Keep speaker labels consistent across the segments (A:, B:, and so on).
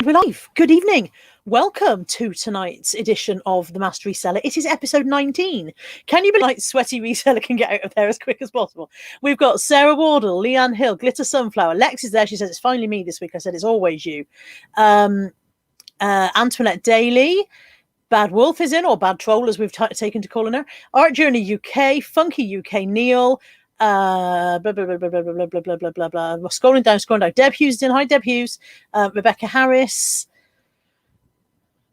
A: We're live. Good evening. Welcome to tonight's edition of The Master Reseller. It is episode 19. Can you believe like sweaty reseller can get out of there as quick as possible? We've got Sarah Wardle, Leanne Hill, Glitter Sunflower. Lex is there. She says, it's finally me this week. I said, it's always you. Antoinette Daly. Bad Wolf is in, or Bad Troll, as we've taken to calling her. Art Journey UK, Funky UK Neil, blah, blah, blah, blah, blah, blah, blah, blah, blah, blah, blah. We're scrolling down. Deb Hughes is in. Hi, Deb Hughes. Rebecca Harris.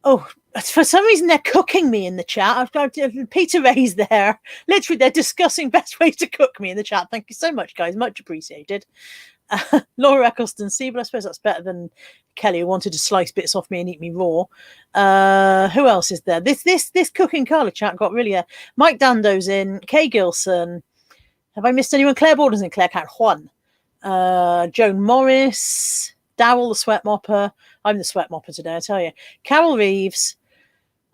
A: Oh, for some reason, they're cooking me in the chat. I've got Peter Ray's there. Literally, they're discussing best ways to cook me in the chat. Thank you so much, guys. Much appreciated. Laura Eccleston, see, but I suppose that's better than Kelly, who wanted to slice bits off me and eat me raw. Who else is there? This cooking Carla chat got really Mike Dando's in, Kay Gilson. Have I missed anyone? Claire Borden's in, Claire Cat Juan. Joan Morris, Darryl the Sweat Mopper. I'm the Sweat Mopper today, I tell you. Carol Reeves.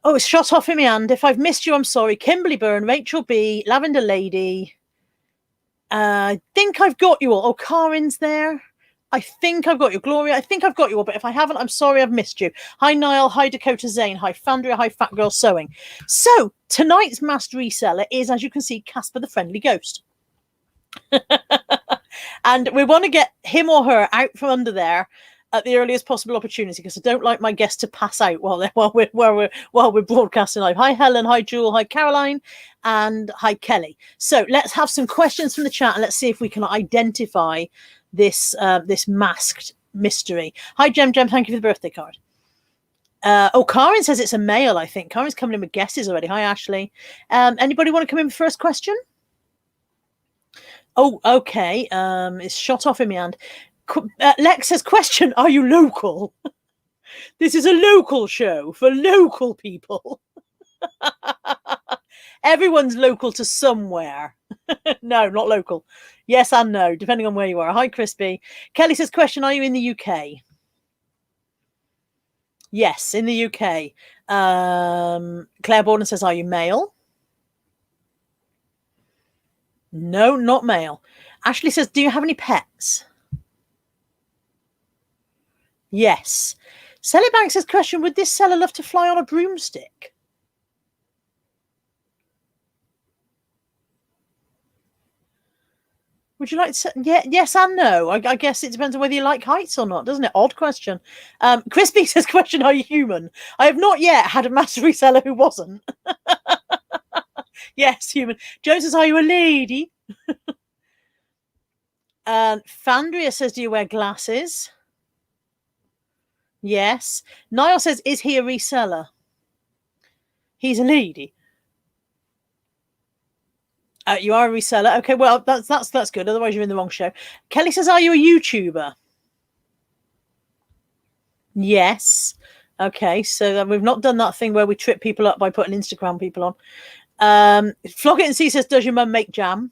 A: Oh, it's shot off in my hand. If I've missed you, I'm sorry. Kimberly Byrne, Rachel B, Lavender Lady. I think I've got you all. Oh, Karin's there. I think I've got you. Gloria, I think I've got you all, but if I haven't, I'm sorry I've missed you. Hi, Niall. Hi, Dakota Zane. Hi, Fandria. Hi, Fat Girl Sewing. So, tonight's Master Reseller is, as you can see, Casper the Friendly Ghost. And we want to get him or her out from under there at the earliest possible opportunity, because I don't like my guests to pass out while we're broadcasting live. Hi, Helen. Hi, Jewel. Hi, Caroline. And hi, Kelly. So let's have some questions from the chat and let's see if we can identify this masked mystery. Hi, Jem. Thank you for the birthday card. Karin says it's a male, I think. Karin's coming in with guesses already. Hi, Ashley. Anybody want to come in with first question? Oh, okay. It's shot off in my hand. Lex says, question, are you local? This is a local show for local people. Everyone's local to somewhere. No, not local. Yes and no, depending on where you are. Hi, Crispy. Kelly says, question, are you in the UK? Yes, in the UK. Claire Borden says, are you male? No, not male. Ashley says, do you have any pets? Yes. Sally Banks says, question, would this seller love to fly on a broomstick? Would you like to? Yeah, yes and no. I guess it depends on whether you like heights or not, doesn't it? Odd question. Crispy says, question, are you human? I have not yet had a master reseller who wasn't. Yes, human. Joe says, are you a lady? Fandria says, do you wear glasses? Yes. Niall says, is he a reseller? He's a lady. You are a reseller. Okay, well, that's good. Otherwise, you're in the wrong show. Kelly says, are you a YouTuber? Yes. Okay, so we've not done that thing where we trip people up by putting Instagram people on. Flog It and See says, does your mum make jam?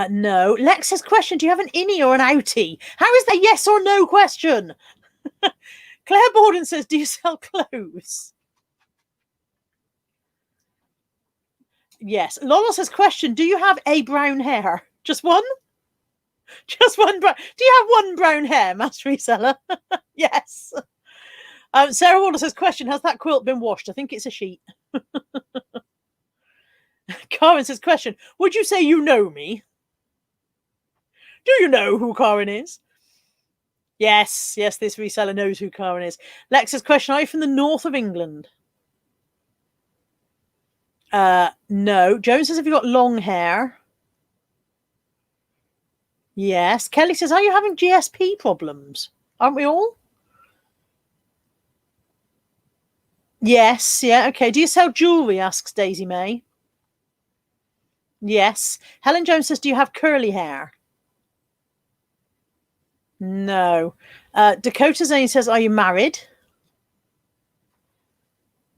A: No. Lex says, question, do you have an innie or an outie? How is that yes or no question? Claire Borden says, do you sell clothes? Yes. Lola says, question, do you have a brown hair? Just one? Just one brown. Do you have one brown hair, master reseller? Yes. Sarah Waller says, question, has that quilt been washed? I think it's a sheet. Karen says, question, would you say you know me? Do you know who Karen is? Yes, this reseller knows who Karen is. Lex says, question, are you from the north of England? No. Joan says, have you got long hair? Yes. Kelly says, are you having GSP problems? Aren't we all? Yes. Yeah. Okay. Do you sell jewelry? Asks Daisy May. Yes. Helen Jones says, do you have curly hair? No. Dakota Zane says, are you married?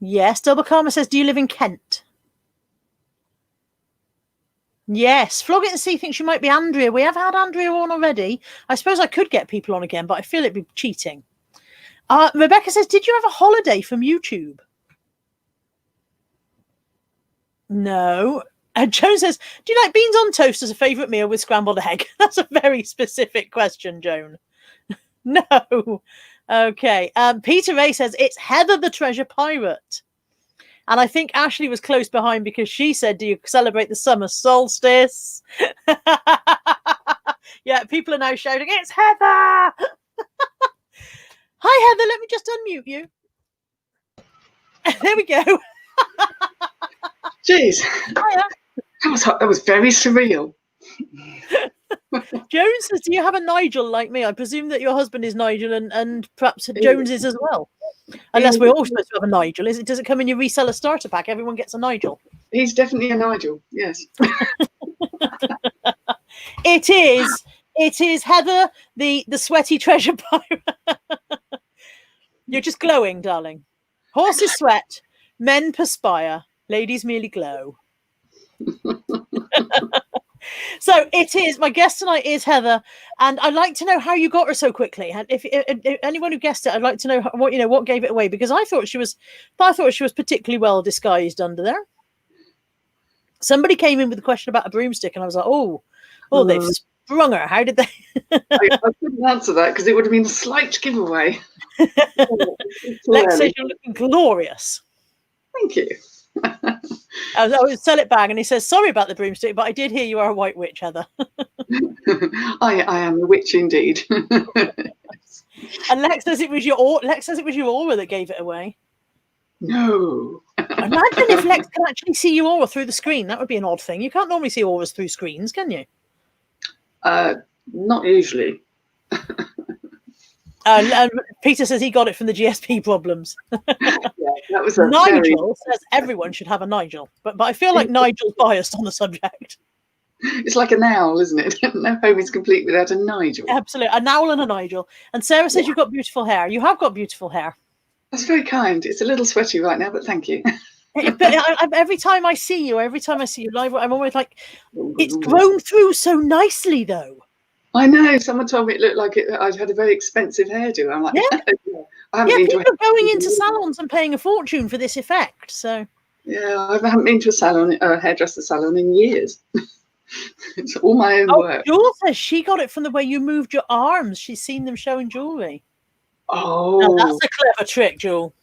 A: Yes. Double Karma says, do you live in Kent? Yes. Flog It and See thinks you might be Andrea. We have had Andrea on already. I suppose I could get people on again, but I feel it'd be cheating. Rebecca says, did you have a holiday from YouTube? No. Joan says, do you like beans on toast as a favourite meal with scrambled egg? That's a very specific question, Joan. No. Okay. Peter Ray says, it's Heather the Treasure Pirate. And I think Ashley was close behind because she said, do you celebrate the summer solstice? Yeah, people are now shouting, it's Heather! Hi, Heather. Let me just unmute you. There we go.
B: Jeez.
A: Hiya.
B: That was very surreal.
A: Jones says, do you have a Nigel like me? I presume that your husband is Nigel and perhaps Jones is as well. Unless we're all supposed to have a Nigel. Does it come in your reseller starter pack? Everyone gets a Nigel.
B: He's definitely a Nigel, yes.
A: It is Heather, the sweaty treasure pirate. You're just glowing, darling. Horses sweat, men perspire, ladies merely glow. So it is. My guest tonight is Heather, and I'd like to know how you got her so quickly. And if anyone who guessed it, I'd like to know what gave it away, because I thought she was particularly well disguised under there. Somebody came in with a question about a broomstick, and I was like, oh, they've sprung her. How did they?
B: I couldn't answer that because it would have been a slight giveaway.
A: Lex says you're looking glorious.
B: Thank you.
A: I would sell it back, and he says, sorry about the broomstick, but I did hear you are a white witch, Heather.
B: I am a witch indeed.
A: And Lex says it was your aura that gave it away.
B: No.
A: Imagine if Lex can actually see your aura through the screen. That would be an odd thing. You can't normally see auras through screens, can you?
B: Not usually.
A: And Peter says he got it from the GSP problems.
B: Yeah, that was
A: Nigel says everyone should have a Nigel, but I feel like Nigel's biased on the subject.
B: It's like an owl, isn't it? No home is complete without a Nigel.
A: Absolutely, an owl and a Nigel. And Sarah says you've got beautiful hair. You have got beautiful hair.
B: That's very kind. It's a little sweaty right now, but thank you.
A: But every time I see you live, I'm always like, it's grown through so nicely, though.
B: I know. Someone told me it looked like I'd had a very expensive hairdo. I'm like,
A: yeah.
B: I haven't been
A: people are going into salons and paying a fortune for this effect. So
B: yeah, I haven't been to a hairdresser salon in years. It's all my own work.
A: Jewel says she got it from the way you moved your arms. She's seen them showing jewelry.
B: Oh,
A: now, that's a clever trick, Jewel.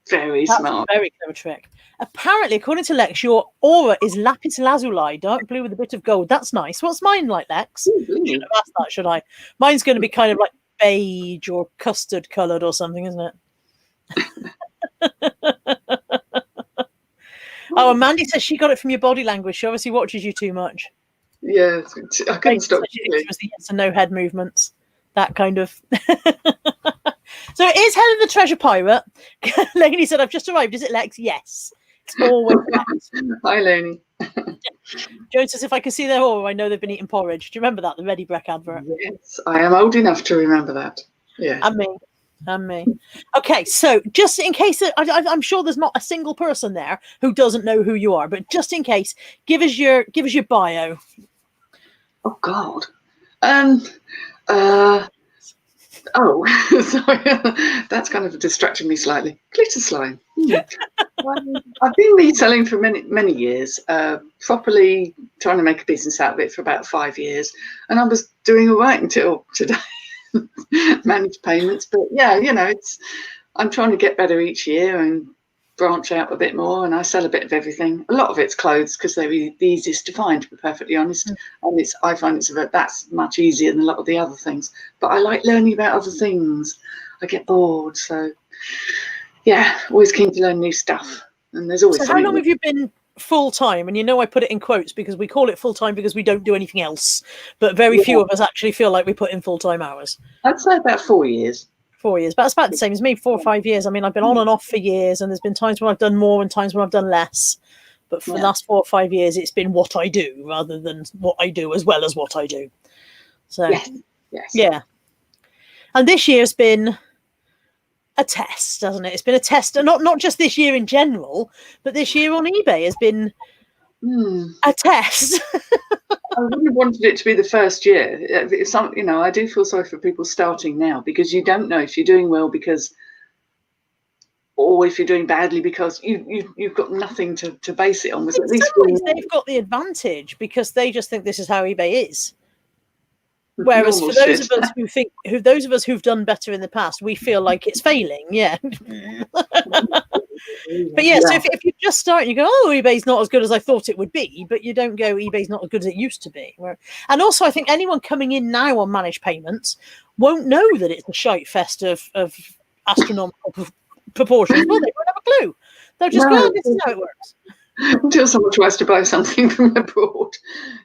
B: Very smart.
A: A very clever trick. Apparently, according to Lex, your aura is lapis lazuli, dark blue with a bit of gold. That's nice. What's mine like, Lex? Should have asked that, should I? Mine's going to be kind of like beige or custard coloured or something, isn't it? Oh, and Mandy says she got it from your body language. She obviously watches you too much.
B: Yeah, I couldn't stop.
A: It was the yes and no head movements. That kind of. So it is Heather the Treasure Pirate. Lainey said, I've just arrived. Is it Lex? Yes. It's always Lex.
B: Hi, Lainey.
A: Joan says, if I can see their aura, I know they've been eating porridge. Do you remember that? The Ready Breck advert?
B: Yes, I am old enough to remember that. Yeah.
A: And me. Okay, so just in case, I'm sure there's not a single person there who doesn't know who you are, but just in case, give us your bio.
B: Oh God. Oh, sorry. That's kind of distracting me slightly. Glitter slime. I've been reselling for many years, properly trying to make a business out of it for about 5 years, and I was doing all right until today. Managed payments, but yeah, I'm trying to get better each year and branch out a bit more, and I sell a bit of everything. A lot of it's clothes because they're the easiest to find, to be perfectly honest. And I find that's much easier than a lot of the other things, but I like learning about other things. I get bored, so yeah, always keen to learn new stuff. And there's always
A: how long have you been full-time? And I put it in quotes because we call it full-time because we don't do anything else, but very few of us actually feel like we put in full-time hours.
B: I'd say about 4 years.
A: 4 years, but it's about the same as me. 4 or 5 years. I mean, I've been on and off for years, and there's been times when I've done more and times when I've done less, but for the last 4 or 5 years it's been what I do rather than what I do as well as what I do. So
B: yes.
A: Yeah, and this year's been a test, hasn't it? It's been a test, and not just this year in general, but this year on eBay has been a test.
B: I wouldn't have wanted it to be the first year. I do feel sorry for people starting now, because you don't know if you're doing well, because or if you're doing badly because you've got nothing to base it on. Was
A: In
B: at least
A: some ways, they've got the advantage because they just think this is how eBay is. Whereas for those of us those of us who've done better in the past, we feel like it's failing. Yeah. But yeah, so if you just start and you go, oh, eBay's not as good as I thought it would be, but you don't go, eBay's not as good as it used to be. And also, I think anyone coming in now on managed payments won't know that it's a shite fest of astronomical proportions. Well, they won't have a clue. They'll just go, oh, this is how it works.
B: Until someone tries to buy something from abroad.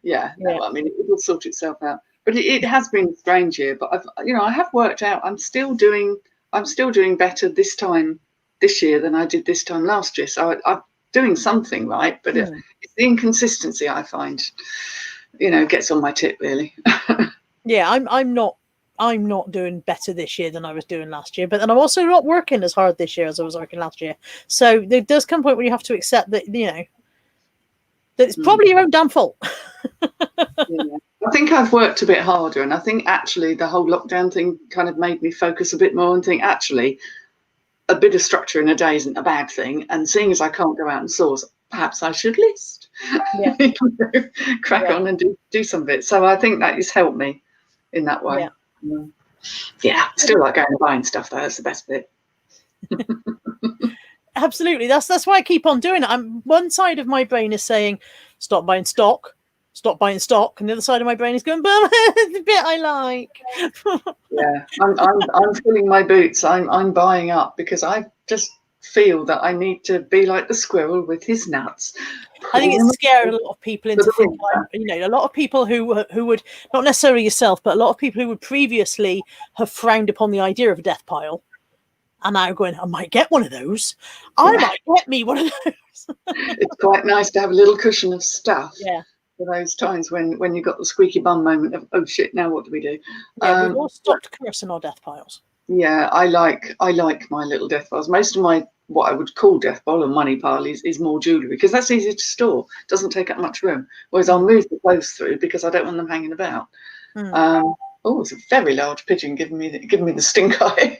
B: No, I mean, it will sort itself out. But it has been a strange year. But I have worked out. I'm still doing better this year than I did this time last year. So I'm doing something right. But it's the inconsistency I find, gets on my tip really.
A: Yeah, I'm not doing better this year than I was doing last year. But then I'm also not working as hard this year as I was working last year. So there does come a point where you have to accept that that it's probably your own damn fault.
B: I think I've worked a bit harder, and I think actually the whole lockdown thing kind of made me focus a bit more and think actually a bit of structure in a day isn't a bad thing. And seeing as I can't go out and source, perhaps I should list, crack on and do some of it. So I think that has helped me in that way. Still like going and buying stuff though. That's the best bit.
A: Absolutely. That's why I keep on doing it. One side of my brain is saying, stop buying stock, and the other side of my brain is going, but it's the bit I like.
B: I'm filling my boots. I'm buying up because I just feel that I need to be like the squirrel with his nuts.
A: I think it's scared a lot of people into thinking, a lot of people who would, not necessarily yourself, but a lot of people who would previously have frowned upon the idea of a death pile are now going, I might get one of those. I might get me one of those.
B: It's quite nice to have a little cushion of stuff.
A: Yeah.
B: For those times when you've got the squeaky bum moment of, oh shit, now what do we do?
A: Yeah, we've all stopped cursing our death piles.
B: Yeah, I like my little death piles. Most of my what I would call death pile and money pile is more jewellery because that's easy to store. Doesn't take up much room. Whereas I'll move the clothes through because I don't want them hanging about. It's a very large pigeon giving me the stink eye.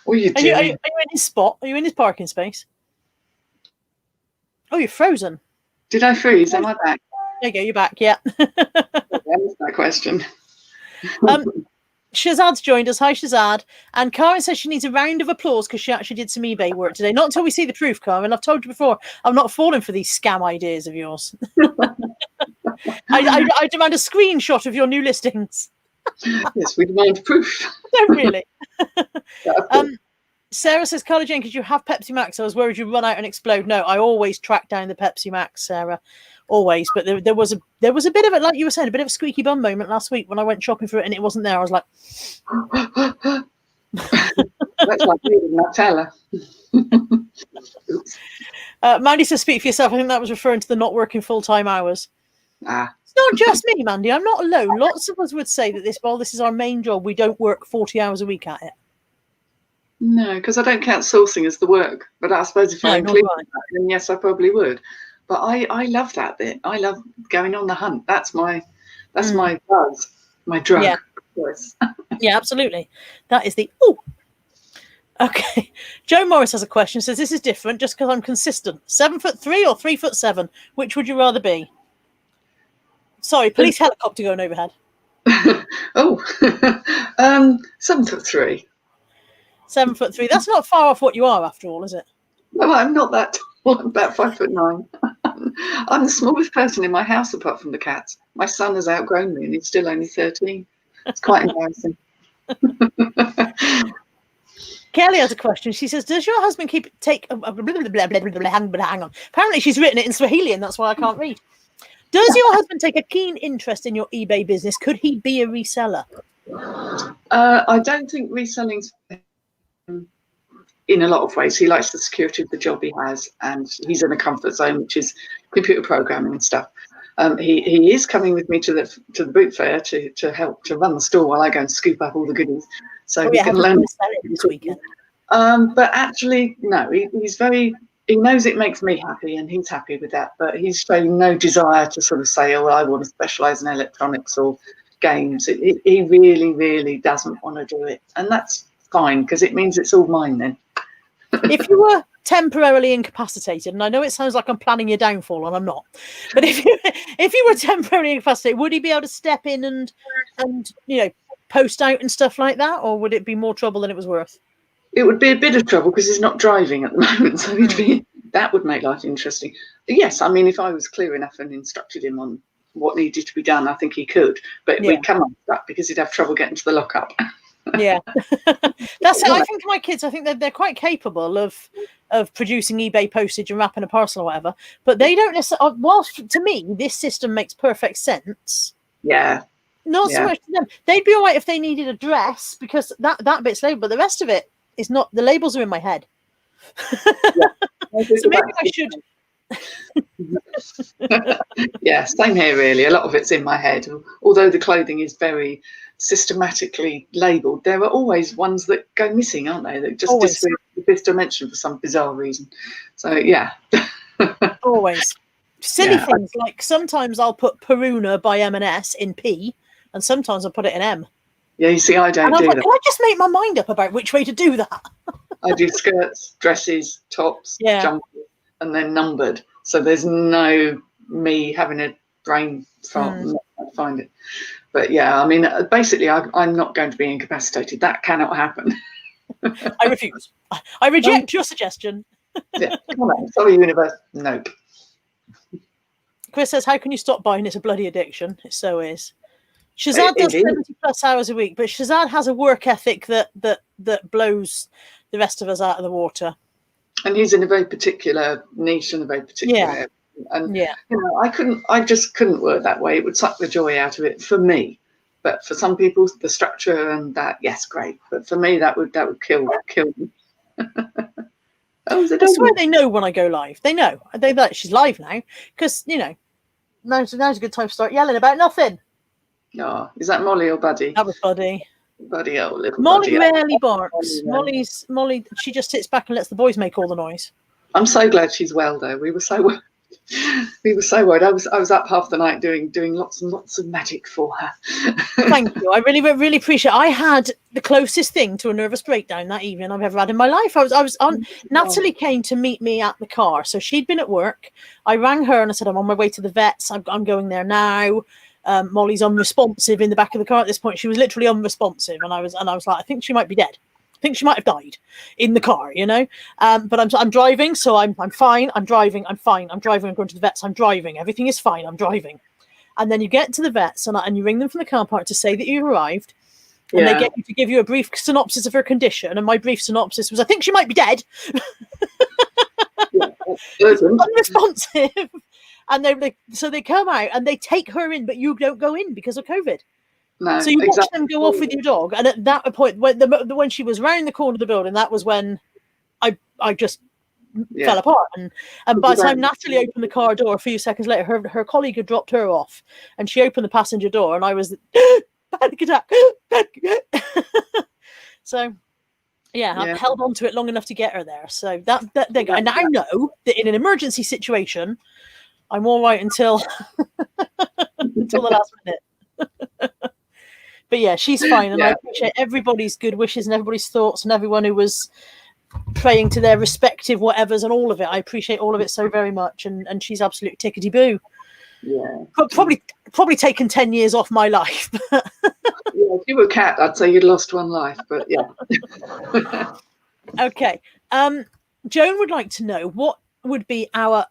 B: What are you doing?
A: Are you in his spot? Are you in his parking space? Oh, you're frozen.
B: Did I freeze? Am I back?
A: There you go, you're back, yeah.
B: That's that question.
A: Shazad's joined us. Hi, Shazad. And Karen says she needs a round of applause because she actually did some eBay work today. Not until we see the proof, Karen. I've told you before, I'm not falling for these scam ideas of yours. I demand a screenshot of your new listings.
B: Yes, we demand proof.
A: Don't really. Sarah says, Carla Jane, could you have Pepsi Max? I was worried you'd run out and explode. No, I always track down the Pepsi Max, Sarah. Always. But there was a bit of it, like you were saying, a bit of a squeaky bum moment last week when I went shopping for it and it wasn't there. I was like,
B: that's like reading Nutella.
A: Mandy says, speak for yourself. I think that was referring to the not working full-time hours. It's not just me, Mandy. I'm not alone. Lots of us would say that this is our main job. We don't work 40 hours a week at it.
B: No, because I don't count sourcing as the work. But I suppose if I include that, then yes, I probably would. But I love that bit. I love going on the hunt. That's my buzz, my drug.
A: Yeah.
B: Yes.
A: Yeah, absolutely. That is the Okay. Joe Morris has a question. Says this is different just because I'm consistent. 7'3" or 3'7"? Which would you rather be? Sorry, police helicopter going overhead.
B: 7'3".
A: 7'3". That's not far off what you are, after all, is it?
B: No, I'm not that tall. I'm about 5'9". I'm the smallest person in my house apart from the cats. My son has outgrown me and he's still only 13. It's quite embarrassing.
A: Kelly has a question. She says, does your husband hang on. Apparently she's written it in Swahili and that's why I can't read. Does your husband take a keen interest in your eBay business? Could he be a reseller?
B: I don't think reselling's in a lot of ways. He likes the security of the job he has, and he's in a comfort zone, which is computer programming and stuff. He is coming with me to the boot fair to help to run the store while I go and scoop up all the goodies, so he can learn
A: this weekend.
B: But actually, no, he knows it makes me happy, and he's happy with that. But he's showing no desire to sort of say, "Oh, I want to specialise in electronics or games." He really, really doesn't want to do it, and that's fine, because it means it's all mine then.
A: If you were temporarily incapacitated, and I know it sounds like I'm planning your downfall, and I'm not, but if you were temporarily incapacitated, would he be able to step in and post out and stuff like that, or would it be more trouble than it was worth?
B: It would be a bit of trouble because he's not driving at the moment, so that would make life interesting. Yes, I mean, if I was clear enough and instructed him on what needed to be done, I think he could, but we'd come up with that because he'd have trouble getting to the lockup.
A: Yeah. That's it. I think my kids, I think they're quite capable of producing eBay postage and wrapping a parcel or whatever, but they don't necessarily, whilst to me this system makes perfect sense.
B: Yeah.
A: Not so much to them. They'd be all right if they needed a dress, because that bit's labeled, but the rest of it is not. The labels are in my head. So maybe I should.
B: Yeah, same here really. A lot of it's in my head. Although the clothing is very systematically labelled, there are always ones that go missing, aren't they? That just disappear in the fifth dimension for some bizarre reason. So yeah.
A: Always. Silly things like sometimes I'll put Peruna by M&S in P, and sometimes I'll put it in M.
B: Yeah, you see, I don't do that.
A: Can I just make my mind up about which way to do that?
B: I do skirts, dresses, tops, jumpers, and then numbered. So there's no me having a brain fart find it. But yeah, I mean, basically, I'm not going to be incapacitated. That cannot happen.
A: I refuse. I reject your suggestion.
B: Yeah, come on. Sorry, universe. Nope.
A: Chris says, how can you stop buying? It's a bloody addiction. It so is. Shazad does 70 plus hours a week, but Shazad has a work ethic that blows the rest of us out of the water.
B: And he's in a very particular niche and a very particular area. And I just couldn't work that way. It would suck the joy out of it for me. But for some people, the structure and that, yes, great. But for me, that would kill me. That's
A: why they know when I go live. They know. They're like, she's live now, because now's a good time to start yelling about nothing.
B: Oh, is that Molly or Buddy?
A: That was Buddy.
B: Buddy, oh, little
A: Molly
B: Buddy.
A: rarely barks. Molly. She just sits back and lets the boys make all the noise.
B: I'm so glad she's well, though. We were so worried. I was up half the night doing lots and lots of magic for her.
A: Thank you. I really appreciate it. I had the closest thing to a nervous breakdown that evening I've ever had in my life. I was on. Natalie came to meet me at the car, so she'd been at work. I rang her and I said, I'm on my way to the vets. I'm going there now. Molly's unresponsive in the back of the car at this point. She was literally unresponsive, and I was like, I think she might be dead. I think she might have died in the car, But I'm driving, so I'm fine. I'm driving. I'm fine. I'm driving. I'm going to the vets. I'm driving. Everything is fine. I'm driving. And then you get to the vets, and you ring them from the car park to say that you've arrived, and they get you to give you a brief synopsis of her condition. And my brief synopsis was, I think she might be dead. Unresponsive. And they come out and they take her in, but you don't go in because of COVID.
B: No,
A: so you watch them go off with your dog, and at that point, when she was round the corner of the building, that was when I just fell apart. And by the time Natalie opened the car door a few seconds later, her colleague had dropped her off, and she opened the passenger door, and I was panic attack. So I held on to it long enough to get her there. So that I now know that in an emergency situation, I'm all right until the last minute. But yeah, she's fine, and I appreciate everybody's good wishes and everybody's thoughts and everyone who was praying to their respective whatevers and all of it. I appreciate all of it so very much, and she's absolute tickety boo.
B: Yeah,
A: probably taken 10 years off my life.
B: Yeah, if you were a cat, I'd say you'd lost one life, but yeah.
A: Okay, Joan would like to know what would be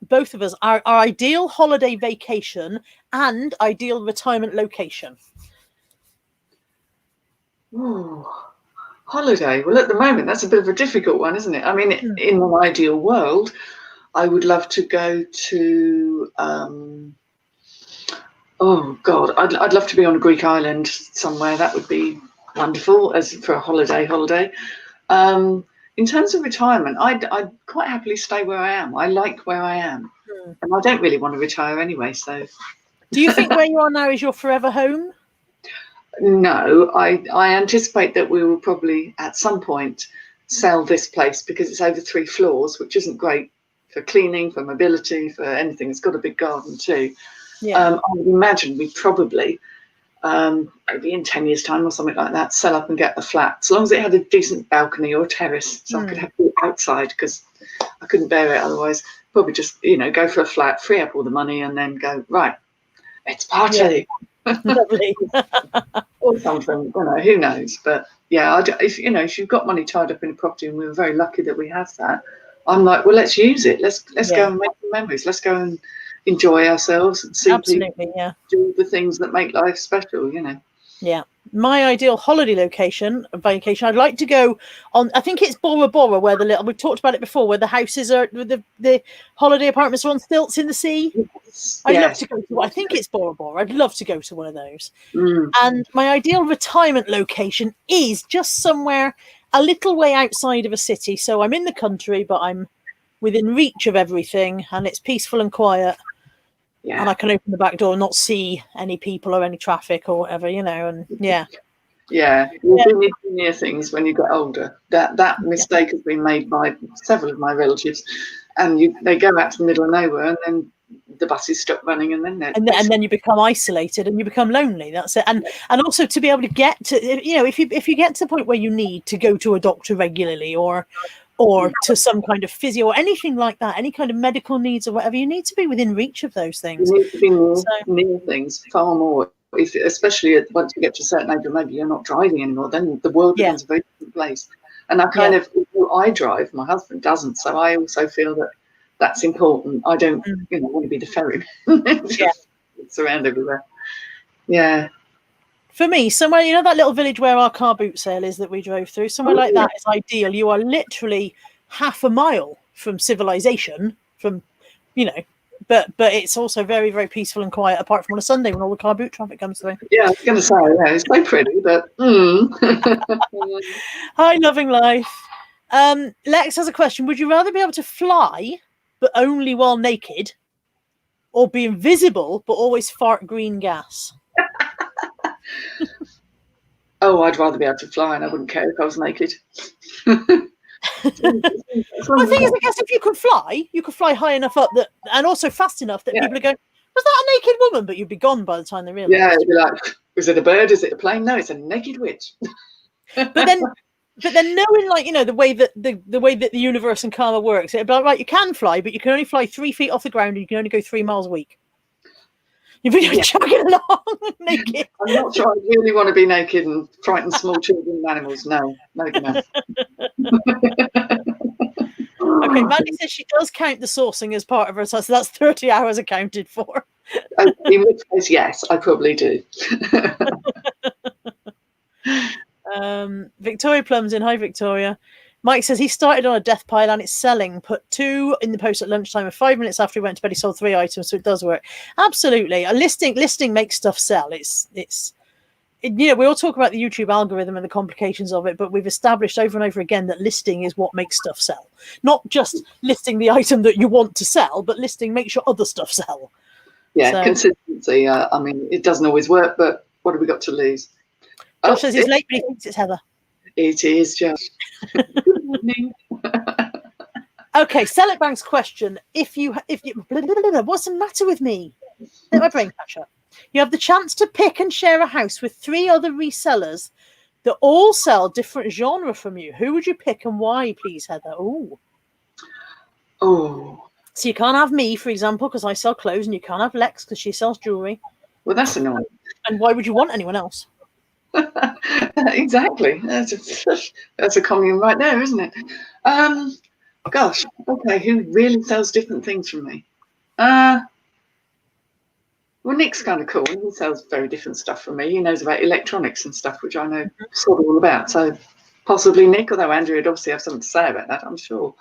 A: both of us our ideal holiday vacation and ideal retirement location.
B: Ooh, holiday. Well, at the moment, that's a bit of a difficult one, isn't it? I mean, in an ideal world, I would love to go to. Oh God, I'd love to be on a Greek island somewhere. That would be wonderful as for a holiday. In terms of retirement, I'd quite happily stay where I am. I like where I am, and I don't really want to retire anyway. So,
A: do you think where you are now is your forever home?
B: No, I anticipate that we will probably at some point sell this place because it's over 3 floors, which isn't great for cleaning, for mobility, for anything. It's got a big garden too. I would imagine we probably maybe in 10 years' time or something like that, sell up and get a flat, as long as it had a decent balcony or a terrace, so I could have it outside, because I couldn't bear it otherwise. Probably just, go for a flat, free up all the money, and then go, right, it's party.
A: Lovely.
B: Or something, who knows? But yeah, if you've got money tied up in a property, and we were very lucky that we have that, I'm like, well, let's use it. Let's go and make some memories. Let's go and enjoy ourselves and see people do the things that make life special.
A: Yeah. My ideal holiday vacation, I'd like to go on, I think it's Bora Bora, where we've talked about it before, where the houses are, the holiday apartments are on stilts in the sea.
B: Yes.
A: I'd love to go to, I think it's Bora Bora. I'd love to go to one of those. And my ideal retirement location is just somewhere a little way outside of a city. So I'm in the country, but I'm within reach of everything, and it's peaceful and quiet. Yeah. And I can open the back door and not see any people or any traffic or whatever, and yeah.
B: Yeah, you do need to near things when you get older. That mistake has been made by several of my relatives, and they go out to the middle of nowhere, and then the buses stop running, and then
A: you become isolated and you become lonely. That's it. And also to be able to get to, if you get to the point where you need to go to a doctor regularly or to some kind of physio or anything like that, any kind of medical needs or whatever, you need to be within reach of those things.
B: You need to be near things far more. Especially once you get to a certain age, or maybe you're not driving anymore, then the world becomes a very different place. And I drive, my husband doesn't, so I also feel that that's important. I don't want to be the ferry. It's around everywhere. Yeah.
A: For me, somewhere, that little village where our car boot sale is that we drove through, somewhere like that is ideal. You are literally half a mile from civilization, but it's also very, very peaceful and quiet, apart from on a Sunday when all the car boot traffic comes through.
B: Yeah, I was going to say, it's so pretty, but
A: Hi, loving life. Lex has a question. Would you rather be able to fly, but only while naked, or be invisible, but always fart green gas?
B: Oh, I'd rather be able to fly, and I wouldn't care if I was naked.
A: Well, the thing is, I guess if you could fly high enough up and also fast enough that people are going, was that a naked woman? But you'd be gone by the time they realise.
B: Yeah, it'd be like, is it a bird? Is it a plane? No, it's a naked witch.
A: But then knowing, the way that the universe and karma works, it'd be like, right, you can fly, but you can only fly 3 feet off the ground, and you can only go 3 miles a week. You've been chugging along naked.
B: I'm not sure I really want to be naked and frighten small children and animals. No.
A: Okay, Mandy says she does count the sourcing as part of her, so that's 30 hours accounted for.
B: In which case, yes, I probably do.
A: Victoria Plum's in. Hi, Victoria. Mike says he started on a death pile and it's selling. Put 2 in the post at lunchtime, and 5 minutes after he went to bed, he sold 3 items. So it does work. Absolutely, a listing makes stuff sell. We all talk about the YouTube algorithm and the complications of it, but we've established over and over again that listing is what makes stuff sell. Not just listing the item that you want to sell, but listing makes your other stuff sell.
B: Yeah, consistency. It doesn't always work, but what have we got to lose?
A: Josh says he's late, but he thinks it's Heather.
B: It is, Josh. Good morning.
A: Okay, Sell It Bank's question. If you what's the matter with me? Let my brain catch up. You have the chance to pick and share a house with 3 other resellers that all sell different genre from you. Who would you pick and why, please, Heather?
B: Oh. So
A: you can't have me, for example, because I sell clothes, and you can't have Lex because she sells jewellery.
B: Well, that's annoying.
A: And why would you want anyone else?
B: Exactly. That's a commune right there, isn't it? Gosh. Okay. Who really sells different things from me? Well, Nick's kind of cool. He sells very different stuff from me. He knows about electronics and stuff, which I know sort of all about. So possibly Nick, although Andrew would obviously have something to say about that, I'm sure.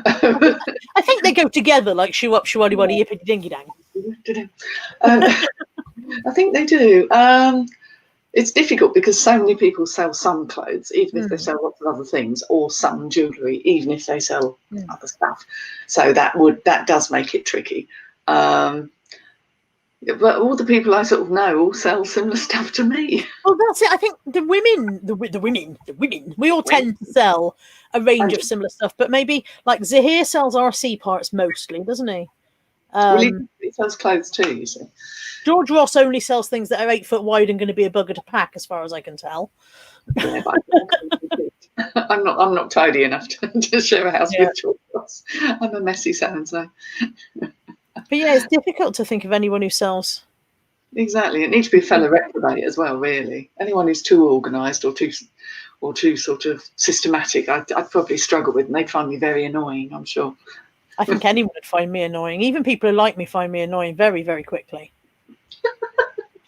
A: I think they go together, like shoe up, shoe waddy waddy, yippity dingy dang.
B: I think they do. It's difficult because so many people sell some clothes, even if they sell lots of other things, or some jewellery, even if they sell other stuff. So that does make it tricky. But all the people I sort of know all sell similar stuff to me.
A: Well, that's it. I think the women, we all tend to sell a range of similar stuff. But maybe like Zahir sells RC parts mostly, doesn't he?
B: Well, he sells clothes too, you see.
A: George Ross only sells things that are 8 foot wide and going to be a bugger to pack, as far as I can tell.
B: Yeah, but I'm not tidy enough to share a house with George Ross. I'm a messy so-and-so.
A: But yeah, it's difficult to think of anyone who sells.
B: Exactly. It needs to be a fellow reprobate as well, really. Anyone who's too organised or too sort of systematic, I'd probably struggle with, and they'd find me very annoying, I'm sure.
A: I think anyone would find me annoying. Even people who like me find me annoying very, very quickly.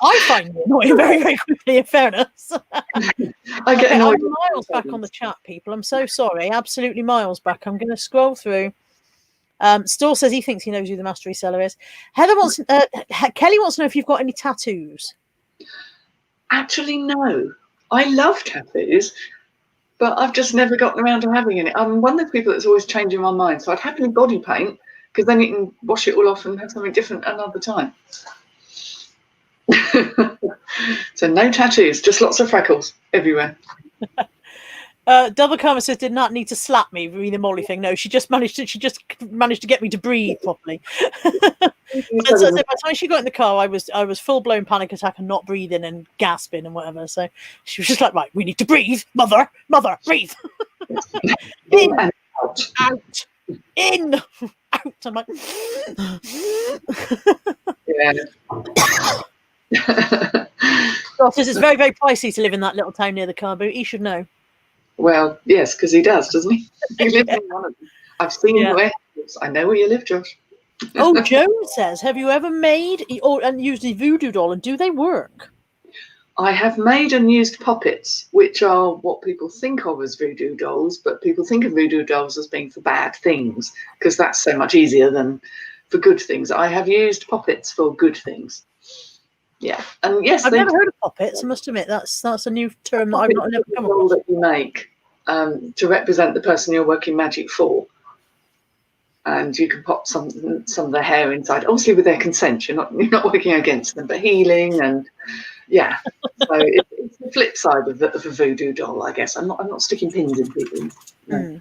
A: I find you annoying very, very quickly, in fairness.
B: I get annoyed.
A: I'm miles back on the chat, people. I'm so sorry. Absolutely miles back. I'm going to scroll through. Store says he thinks he knows who the master reseller is. Heather wants, Kelly wants to know if you've got any tattoos.
B: Actually, no. I love tattoos, but I've just never gotten around to having any. I'm one of the people that's always changing my mind. So I'd happily body paint, because then you can wash it all off and have something different another time. So no tattoos, just lots of freckles everywhere.
A: Double Karma says did not need to slap me reading the Molly thing. No, she just managed to get me to breathe properly. But so by the time she got in the car, I was full blown panic attack and not breathing and gasping and whatever. So she was just like, right, we need to breathe, mother, breathe. In, out, in, out. I'm like,
B: yeah.
A: This is very, very pricey to live in that little town near the car boot. He should know.
B: Well, yes, because he does, doesn't he? He lives in one of them. I've seen where he lives. I know where you live, Josh.
A: Oh, Joan says, have you ever made and used a voodoo doll, and do they work?
B: I have made and used puppets, which are what people think of as voodoo dolls, but people think of voodoo dolls as being for bad things, because that's so much easier than for good things. I have used puppets for good things. Yeah, and yes,
A: I've never heard of puppets. I must admit that's a new term that I've never come across.
B: That you make to represent the person you're working magic for, and you can pop some of their hair inside, obviously with their consent. You're not working against them, but healing and yeah. So it's the flip side of a voodoo doll, I guess. I'm not sticking pins in people. No.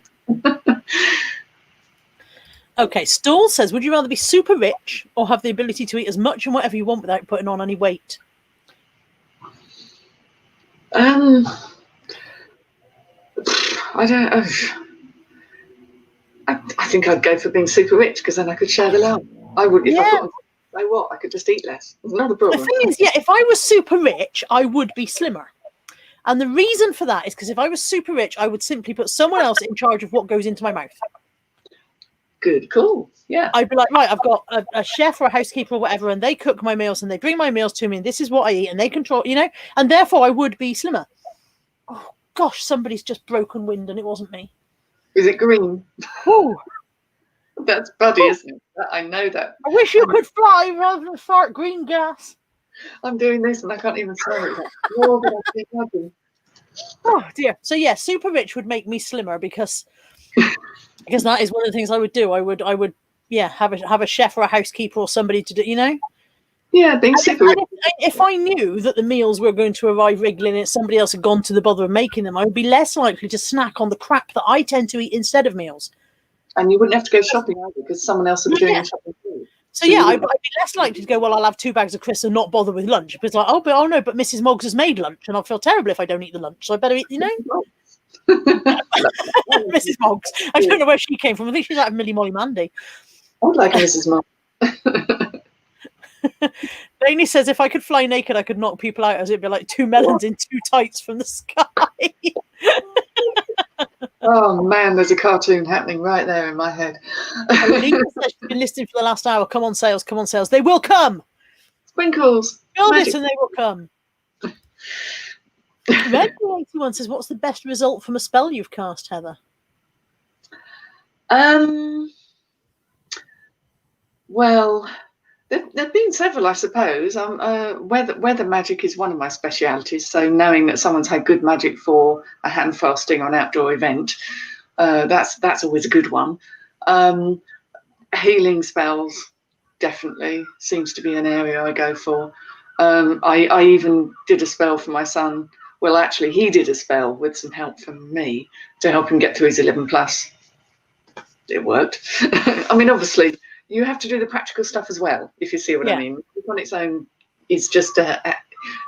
A: Okay, Stall says, would you rather be super rich or have the ability to eat as much and whatever you want without putting on any weight?
B: I don't know. I think I'd go for being super rich, because then I could share the love. I would, if I put on, so what? I could just eat less. It's not a problem.
A: The thing is, if I was super rich, I would be slimmer. And the reason for that is because if I was super rich, I would simply put someone else in charge of what goes into my mouth.
B: Good, cool. Yeah.
A: I'd be like, right, I've got a chef or a housekeeper or whatever, and they cook my meals and they bring my meals to me, and this is what I eat, and they control, and therefore I would be slimmer. Oh, gosh, somebody's just broken wind and it wasn't me.
B: Is it green?
A: Ooh.
B: That's Buddy, isn't it? I know that.
A: I wish you could fly rather than fart green gas.
B: I'm doing this and I can't even smell it.
A: Oh, dear. So, yeah, super rich would make me slimmer because that is one of the things I would do. I would have a chef or a housekeeper or somebody to do,
B: Yeah, being super rich.
A: If I knew that the meals were going to arrive regularly and somebody else had gone to the bother of making them, I would be less likely to snack on the crap that I tend to eat instead of meals.
B: And you wouldn't have to go shopping either, because someone else would be doing shopping too.
A: So yeah, I'd be less likely to go, well, I'll have 2 bags of crisps and not bother with lunch. But it's like, oh no, but Mrs. Moggs has made lunch and I'll feel terrible if I don't eat the lunch. So I better eat, Mrs. Moggs. I don't know where she came from. I think she's out of Millie Molly Mandy.
B: I'd like Mrs. Moggs.
A: Lainey says, if I could fly naked, I could knock people out, as it'd be like 2 melons in 2 tights from the sky.
B: Oh man, there's a cartoon happening right there in my head.
A: Lena says she's been listening for the last hour. Come on, sales. Come on, sales. They will come.
B: Sprinkles.
A: Build it and they will come. Red81 says, what's the best result from a spell you've cast, Heather?
B: Well, there've been several, I suppose. Weather magic is one of my specialities. So knowing that someone's had good magic for a hand fasting or an outdoor event, that's always a good one. Healing spells definitely seems to be an area I go for. I even did a spell for my son. Well, actually, he did a spell with some help from me to help him get through his 11+. It worked. I mean, obviously, you have to do the practical stuff as well, if you see what I
A: Yeah.
B: mean. Music on its own is just a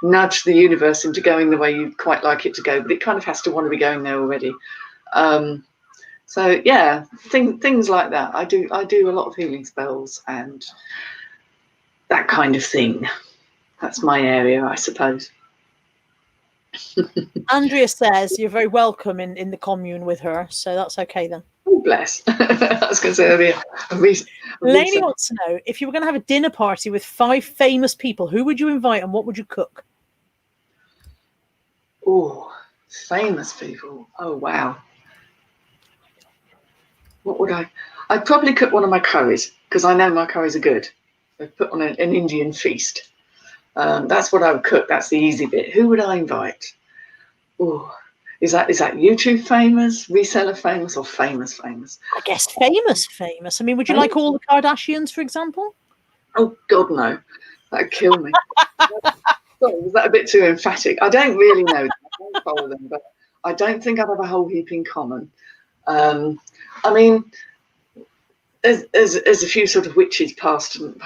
B: nudge the universe into going the way you quite like it to go, but it kind of has to want to be going there already. So yeah, things like that. I do a lot of healing spells and that kind of thing. That's my area, I suppose.
A: Andrea says you're very welcome in the commune with her, so that's okay then.
B: Oh, bless. I was going to say earlier.
A: Lainey wants to know, if you were going to have a dinner party with 5 famous people, who would you invite and what would you cook?
B: Oh, famous people. Oh, wow. What would I'd probably cook one of my curries, because I know my curries are good. I'd put on an Indian feast. That's what I would cook. That's the easy bit. Who would I invite? Oh, is that YouTube famous, reseller famous, or famous?
A: I guess famous. I mean, would you like all the Kardashians, for example?
B: Oh, God, no. That'd kill me. Sorry, was that a bit too emphatic? I don't really know them. I don't follow them, but I don't think I'd have a whole heap in common. I mean, there's a few sort of witches past and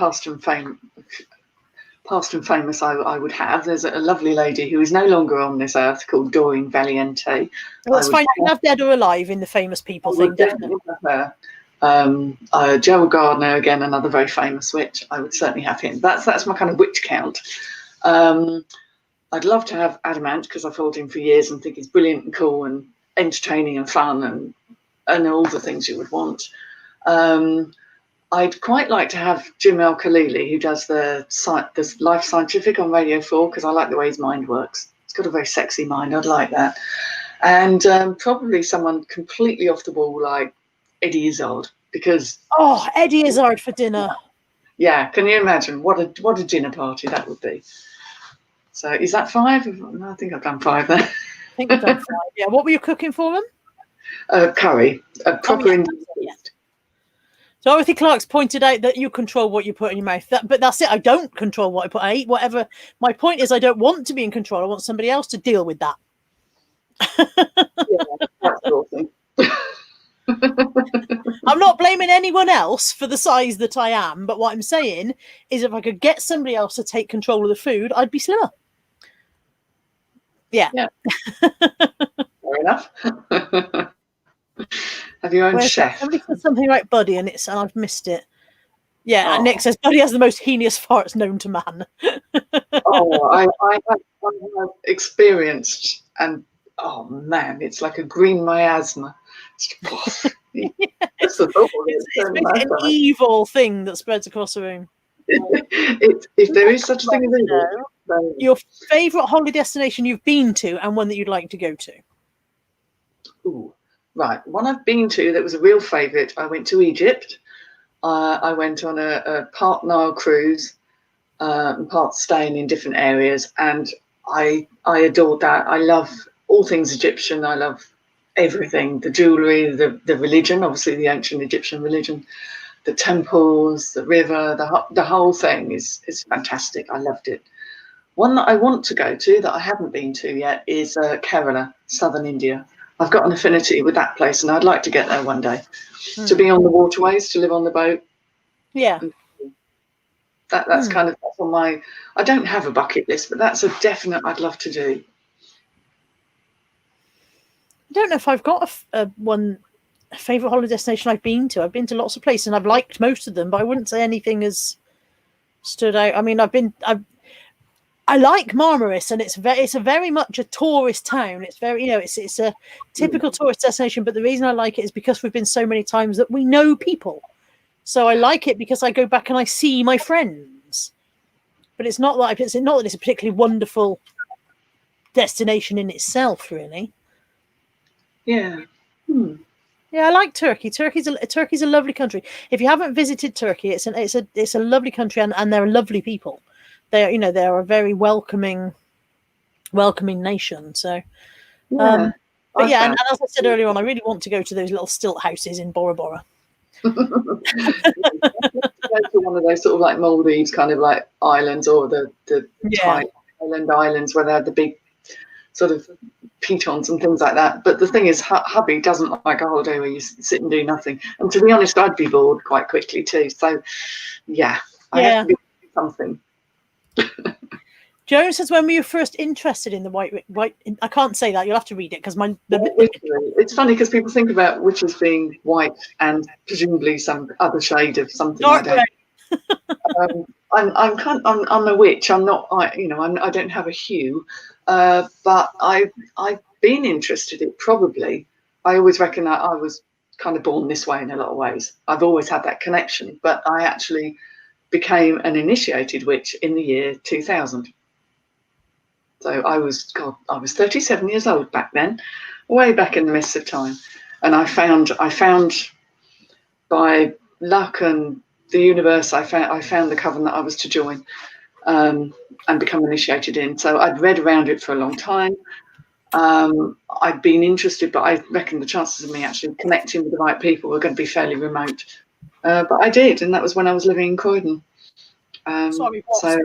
B: famous I would have. There's a lovely lady who is no longer on this earth called Doreen Valiente.
A: Well, that's fine. You can have dead or alive in the famous people thing, definitely.
B: Her. Gerald Gardner, again, another very famous witch. I would certainly have him. That's my kind of witch count. I'd love to have Adamant, because I've followed him for years and think he's brilliant and cool and entertaining and fun and all the things you would want. I'd quite like to have Jim El-Khalili, who does the Life Scientific on Radio 4, because I like the way his mind works. He's got a very sexy mind. I'd like that. And probably someone completely off the wall like Eddie Izzard, because...
A: Oh, Eddie Izzard for dinner.
B: Yeah, can you imagine what a dinner party that would be? So is that 5? I think I've done 5 there.
A: I think I've done 5. Yeah, what were you cooking for them?
B: Curry, a proper Indian feast.
A: So Dorothy Clark's pointed out that you control what you put in your mouth. But that's it. I don't control what I put. I eat whatever. My point is, I don't want to be in control. I want somebody else to deal with that.
B: Yeah, that's awesome.
A: I'm not blaming anyone else for the size that I am, but what I'm saying is if I could get somebody else to take control of the food, I'd be slimmer. Yeah.
B: Fair enough. Have your own chef.
A: Somebody said something like Buddy, and I've missed it. Yeah, and
B: Oh.
A: Nick says Buddy has the most heinous farts known to man.
B: I have experienced, and oh man, it's like a green miasma. It's
A: basically an evil thing that spreads across the room.
B: If there is such a thing as evil.
A: Your favourite holiday destination you've been to and one that you'd like to go to?
B: Ooh, right. One I've been to that was a real favourite. I went to Egypt. I went on a part Nile cruise, and part staying in different areas, and I adored that. I love all things Egyptian. I love everything, the jewellery, the religion, obviously the ancient Egyptian religion, the temples, the river, the whole thing is fantastic. I loved it. One that I want to go to that I haven't been to yet is Kerala, southern India. I've got an affinity with that place, and I'd like to get there one day. To be on the waterways, to live on the boat.
A: Yeah.
B: That's kind of that's on my... I don't have a bucket list, but that's a definite I'd love to do.
A: I don't know if I've got a favourite holiday destination I've been to. I've been to lots of places, and I've liked most of them, but I wouldn't say anything has stood out. I mean, I like Marmaris, and it's a very much a tourist town. It's very, it's a typical tourist destination. But the reason I like it is because we've been so many times that we know people. So I like it because I go back and I see my friends. But it's not that it's a particularly wonderful destination in itself, really.
B: Yeah.
A: Yeah, I like Turkey. Turkey's a lovely country. If you haven't visited Turkey, it's a lovely country, and they're lovely people. They're a very welcoming nation. So,
B: Yeah.
A: but yeah, and as I said earlier on, I really want to go to those little stilt houses in Bora Bora.
B: Go to one of those sort of like Maldives kind of like islands, or the Thai islands where they had the big sort of pitons and things like that. But the thing is, hubby doesn't like a holiday where you sit and do nothing. And to be honest, I'd be bored quite quickly too. So yeah, I have to be doing something.
A: Joan says, when were you first interested in the white? I can't say that. You'll have to read it because
B: it's funny because people think about witches being white and presumably some other shade of something.
A: Dark
B: I don't. I'm a witch. I'm not. I don't have a hue, but I've been interested in probably. I always reckon that I was kind of born this way in a lot of ways. I've always had that connection, but I actually became an initiated witch in the year 2000. So I was 37 years old back then, way back in the mists of time, and I found by luck and the universe, I found the coven that I was to join and become initiated in. So I'd read around it for a long time. I'd been interested, but I reckon the chances of me actually connecting with the right people were going to be fairly remote. But I did, and that was when I was living in Croydon.
A: Sorry,
B: so.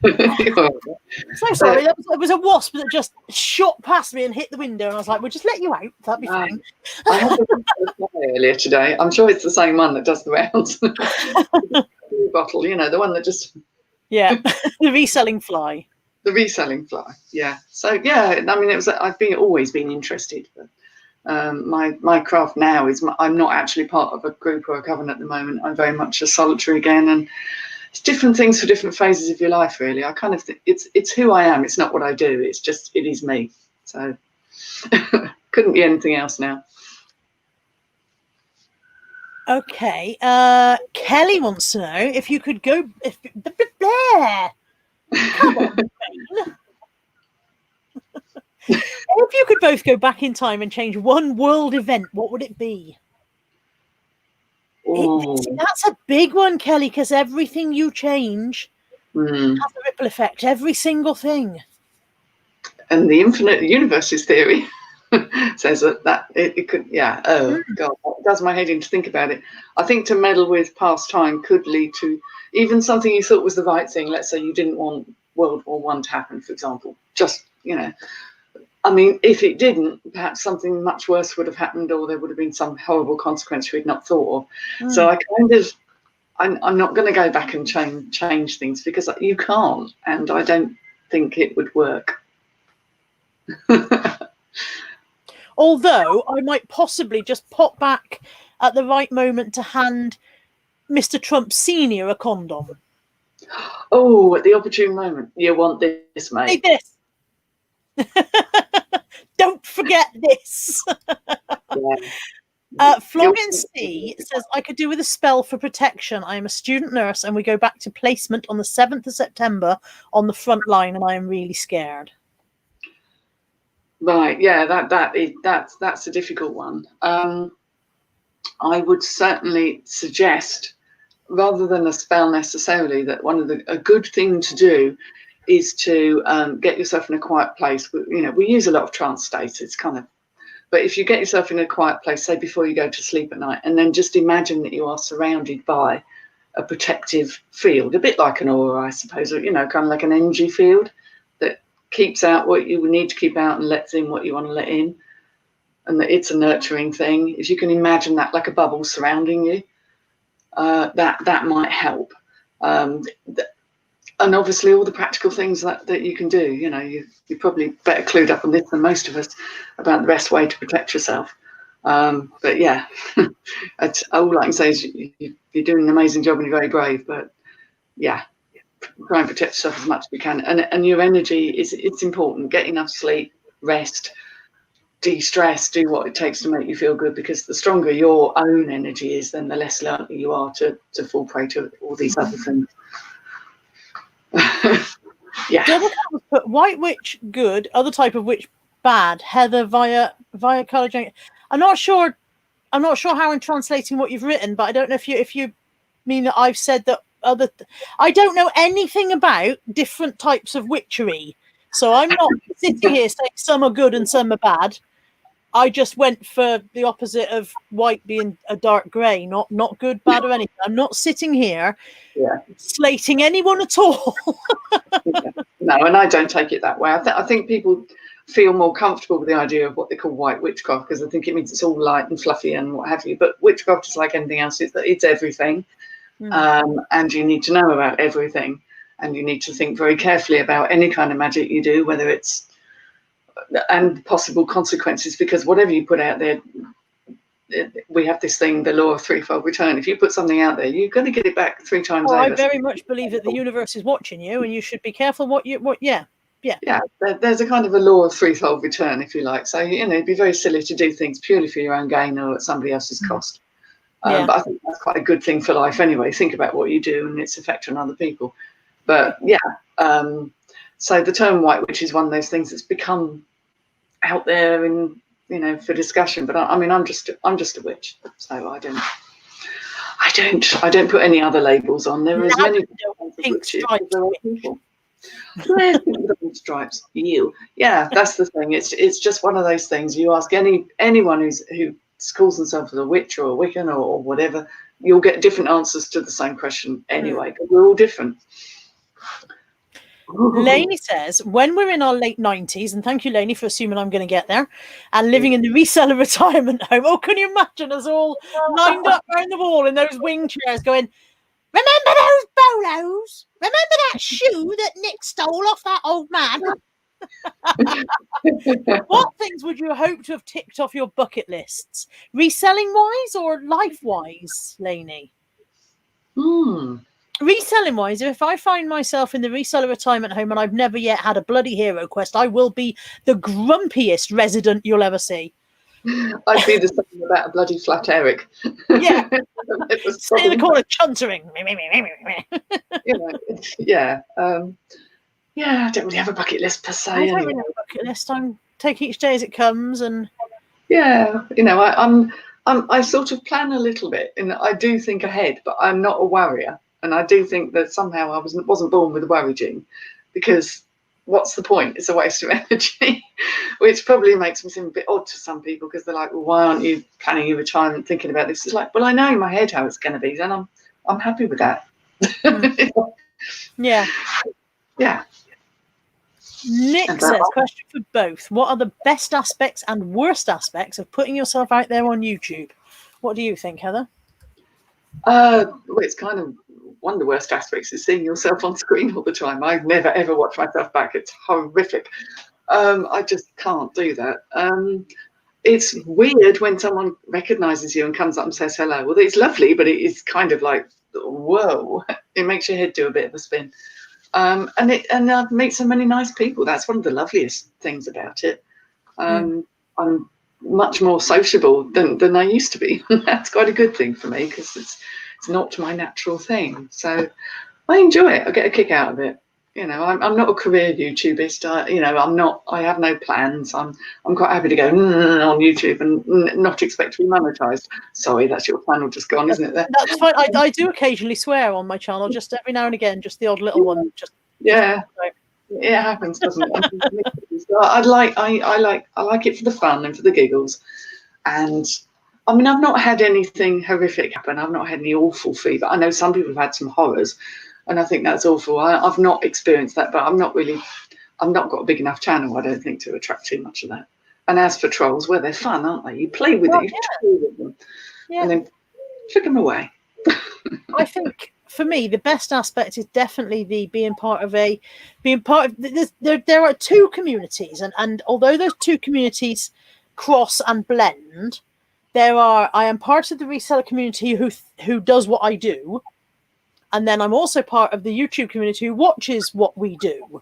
A: So sorry, it was a wasp that just shot past me and hit the window, and I was like, "We'll just let you out. That'd be fine."
B: I had a fly earlier today. I'm sure it's the same one that does the rounds. The bottle, the one that just
A: the reselling fly.
B: The reselling fly, yeah. So yeah, I mean, I've always been interested, but my craft now is I'm not actually part of a group or a coven at the moment. I'm very much a solitary again, and it's different things for different phases of your life, really. I kind of think it's who I am. It's not what I do. It's just, it is me. So couldn't be anything else now.
A: Okay. Kelly wants to know if you could go. Come on, if you could both go back in time and change one world event, what would it be? That's a big one, Kelly, because everything you change has a ripple effect. Every single thing. And
B: the infinite universes theory says that it could. Yeah. Oh God, it does my head in to think about it. I think to meddle with past time could lead to even something you thought was the right thing. Let's say you didn't want World War I to happen, for example. Just I mean, if it didn't, perhaps something much worse would have happened, or there would have been some horrible consequence we'd not thought of. So I'm not going to go back and change things because you can't, and I don't think it would work.
A: Although I might possibly just pop back at the right moment to hand Mr. Trump Senior a condom.
B: Oh, at the opportune moment. You want this, mate?
A: Hey, this. Don't forget this. Florian C says, I could do with a spell for protection. I am a student nurse and we go back to placement on the 7th of September on the front line, and I am really scared.
B: Right, yeah, that's a difficult one. I would certainly suggest, rather than a spell necessarily, that a good thing to do is to get yourself in a quiet place. We use a lot of trance states. It's kind of, but if you get yourself in a quiet place, say before you go to sleep at night, and then just imagine that you are surrounded by a protective field, a bit like an aura, I suppose, or, kind of like an energy field that keeps out what you need to keep out and lets in what you want to let in, and that it's a nurturing thing. If you can imagine that like a bubble surrounding you, that might help. And obviously all the practical things that you can do. You're probably better clued up on this than most of us about the best way to protect yourself. But yeah, all I can say is you're doing an amazing job and you're very brave. But yeah, try and protect yourself as much as you can. And your energy it's important. Get enough sleep, rest, de-stress, do what it takes to make you feel good, because the stronger your own energy is, then the less likely you are to fall prey to all these other things. Yeah.
A: Put White Witch good, other type of witch bad. Heather via college. I'm not sure how I'm translating what you've written, but I don't know if you mean that I've said that I don't know anything about different types of witchery, so I'm not sitting here saying some are good and some are bad. I just went for the opposite of white being a dark grey, not good, bad, or anything. I'm not sitting here slating anyone at all.
B: No, and I don't take it that way. I think people feel more comfortable with the idea of what they call white witchcraft, because I think it means it's all light and fluffy and what have you. But witchcraft is like anything else; it's everything, and you need to know about everything, and you need to think very carefully about any kind of magic you do, whether it's and possible consequences, because whatever you put out there, we have this thing, the law of threefold return. If you put something out there, you're going to get it back 3 times over.
A: I very much believe that the universe is watching you, and you should be careful Yeah.
B: There's a kind of a law of threefold return, if you like. So it'd be very silly to do things purely for your own gain or at somebody else's cost. But I think that's quite a good thing for life anyway. Think about what you do and its effect on other people. But so the term white witch is one of those things that's become out there in for discussion. But I mean, I'm just a witch, so I don't put any other labels on. There are as many pink stripes as there are people. Stripes, that's the thing. It's just one of those things. You ask anyone who calls themselves a witch or a Wiccan or whatever, you'll get different answers to the same question anyway, because we're all different.
A: Lainey says, when we're in our late 90s, and thank you, Lainey, for assuming I'm going to get there, and living in the reseller retirement home. Oh, can you imagine us all lined up around the wall in those wing chairs going, remember those bolos? Remember that shoe that Nick stole off that old man? What things would you hope to have ticked off your bucket lists? Reselling-wise or life-wise, Lainey? Reselling-wise, if I find myself in the reseller retirement home and I've never yet had a bloody hero quest, I will be the grumpiest resident you'll ever see.
B: I'd be the same about a bloody flat Eric.
A: Yeah. Stay in the corner chuntering.
B: I don't really have a bucket list per se.
A: I don't really have a bucket list. I take each day as it comes, and I sort of plan a little bit, and I do think ahead, but I'm not a worrier, and I do think that somehow I wasn't born with a worry gene, because what's the point? It's a waste of energy, which probably makes me seem a bit odd to some people, because they're like, well, why aren't you planning your retirement, thinking about this? It's like, well, I know in my head how it's going to be, and I'm happy with that. Yeah. Nick says, question for both. What are the best aspects and worst aspects of putting yourself out there on YouTube? What do you think, Heather?
B: Well, it's kind of one of the worst aspects is seeing yourself on screen all the time. I've never ever watched myself back. It's horrific. I just can't do that. It's weird when someone recognizes you and comes up and says hello. Well, it's lovely, but it's kind of like, whoa, it makes your head do a bit of a spin. And I've met so many nice people. That's one of the loveliest things about it. I'm much more sociable than I used to be. That's quite a good thing for me, because it's not my natural thing. So I enjoy it. I get a kick out of it. I'm not a career YouTubeist. I have no plans. I'm quite happy to go on YouTube and not expect to be monetized. Sorry, that's your channel just gone, isn't it?
A: That's fine. I do occasionally swear on my channel, just every now and again, just the odd little one.
B: It happens, doesn't it? So I like it for the fun and for the giggles. And I mean, I've not had anything horrific happen. I've not had any awful fever. I know some people have had some horrors, and I think that's awful. I've not experienced that, but I've not got a big enough channel, I don't think, to attract too much of that. And as for trolls, well, they're fun, aren't they? You play with it, you play with them, and then flick them away.
A: I think for me, the best aspect is definitely being part of. There are two communities, and although those two communities cross and blend, I am part of the reseller community who does what I do. And then I'm also part of the YouTube community who watches what we do.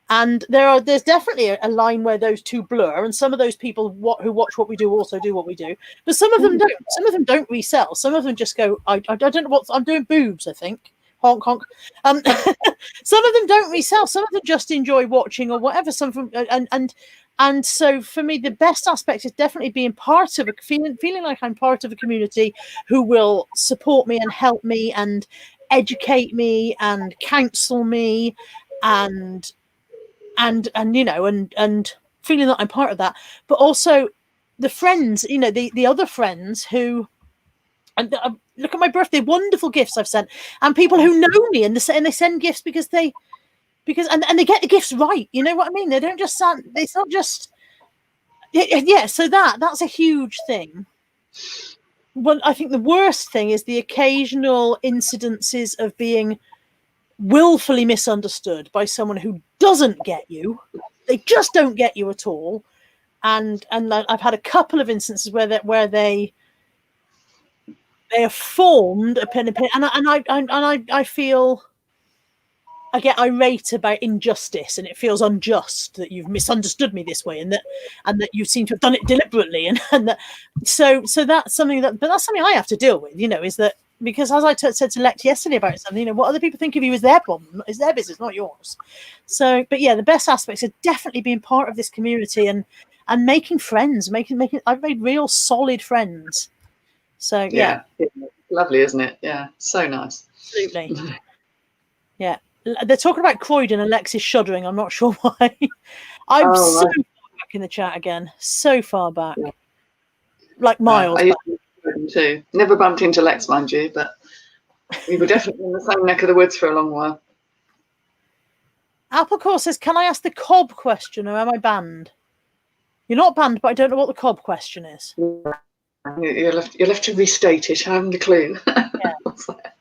A: And there's definitely a line where those two blur. And some of those people who watch what we do also do what we do. But some of them don't. Some of them don't resell. Some of them just go, I don't know what I'm doing. Boobs, I think. Honk, honk. Some of them don't resell. Some of them just enjoy watching or whatever. Some of them, and so for me, the best aspect is definitely being part of feeling like I'm part of a community who will support me and help me and educate me and counsel me and feeling that I'm part of that, but also the friends, the other friends who, and look at my birthday, wonderful gifts I've sent, and people who know me and they send gifts because they because and they get the gifts right. You know what I mean? They don't just sound. It's not just. Yeah. So that's a huge thing. Well, I think the worst thing is the occasional incidences of being willfully misunderstood by someone who doesn't get you. They just don't get you at all. And I've had a couple of instances where they have formed a opinion, and I feel I get irate about injustice, and it feels unjust that you've misunderstood me this way, and that you seem to have done it deliberately, and that so that's something but that's something I have to deal with, is that, because as I said to Lex yesterday about something, what other people think of you is their problem, is their business, not yours. So, but yeah, the best aspects are definitely being part of this community and making friends, I've made real solid friends. So yeah.
B: Lovely, isn't it? Yeah, so nice.
A: Absolutely. Yeah. They're talking about Croydon and Lex is shuddering. I'm not sure why. I'm so far back in the chat again. So far back. Yeah. Like miles
B: I
A: back.
B: Used to too. Never bumped into Lex, mind you, but we were definitely in the same neck of the woods for a long while.
A: Applecore says, can I ask the Cobb question, or am I banned? You're not banned, but I don't know what the Cobb question is.
B: You'll have to restate it. I haven't a clue.
A: Yeah. What's that?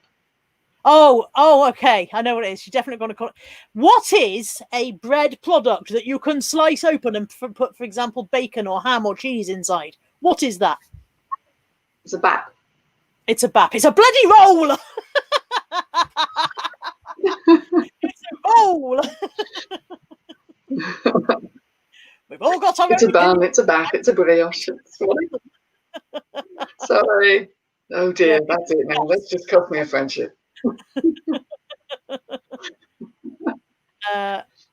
A: Oh, okay. I know what it is. You're definitely going to call it. What is a bread product that you can slice open and put, for example, bacon or ham or cheese inside? What is that?
B: It's a bap.
A: It's a bap. It's a bloody roll. It's a roll. We've all got our.
B: It's a bun. It's a bap. It's a brioche. Sorry. Oh dear. Yeah. That's it now. Let's just cost me a friendship.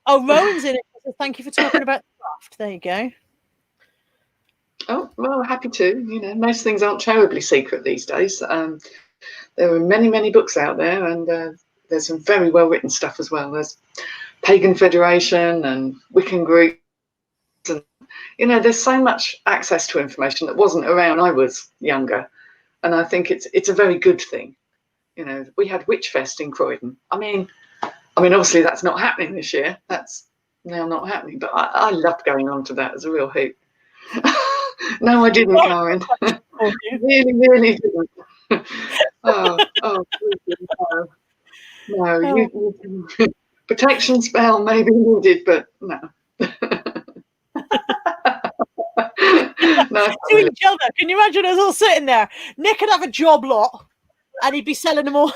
A: Rowan's in it. So thank you for talking about the craft. There you go.
B: Oh, well, happy to. Most things aren't terribly secret these days. There are many, many books out there, and there's some very well written stuff as well. There's Pagan Federation and Wiccan groups, and there's so much access to information that wasn't around when I was younger, and I think it's a very good thing. We had Witchfest in Croydon. I mean, obviously that's not happening this year. That's now not happening. But I loved going on to that as a real hoot. No, I didn't, Karen. Really, really didn't. No. You, protection spell maybe needed, but no. No.
A: To each other. Can you imagine us all sitting there? Nick could have a job lot. And he'd be selling them all.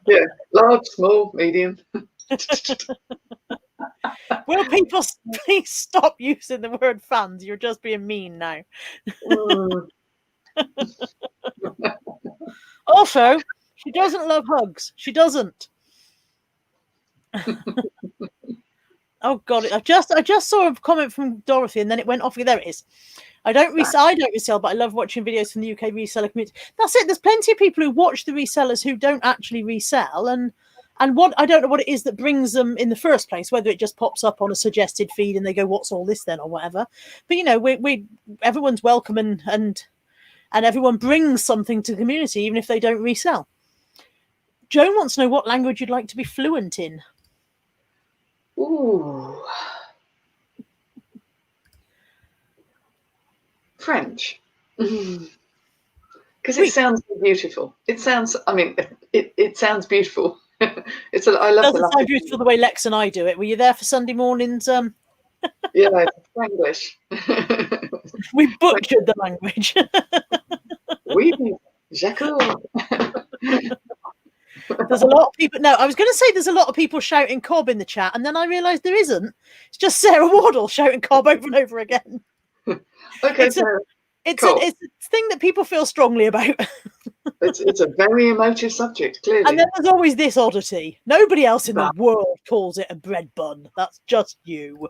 B: Yeah, large, small, medium.
A: Will people please stop using the word fans? You're just being mean now. Also, she doesn't love hugs. She doesn't. Oh God! I just saw a comment from Dorothy, and then it went off. There it is. I don't resell, but I love watching videos from the UK reseller community. That's it. There's plenty of people who watch the resellers who don't actually resell, and what I don't know what it is that brings them in the first place. Whether it just pops up on a suggested feed and they go, "What's all this then?" or whatever. But we everyone's welcome, and everyone brings something to the community, even if they don't resell. Joan wants to know what language you'd like to be fluent in.
B: Ooh. French. Because it sounds beautiful. It sounds, it sounds beautiful. I love it.
A: Doesn't sound beautiful the way Lex and I do it. Were you there for Sunday mornings?
B: Yeah, English.
A: We butchered the language.
B: Oui, j'accorde.
A: There's a lot of people. No, I was going to say there's a lot of people shouting Cobb in the chat, and then I realised there isn't. It's just Sarah Wardle shouting Cobb over and over again.
B: Okay,
A: it's a thing that people feel strongly about.
B: It's a very emotive subject, clearly.
A: And then there's always this oddity. Nobody else in the world calls it a bread bun. That's just you.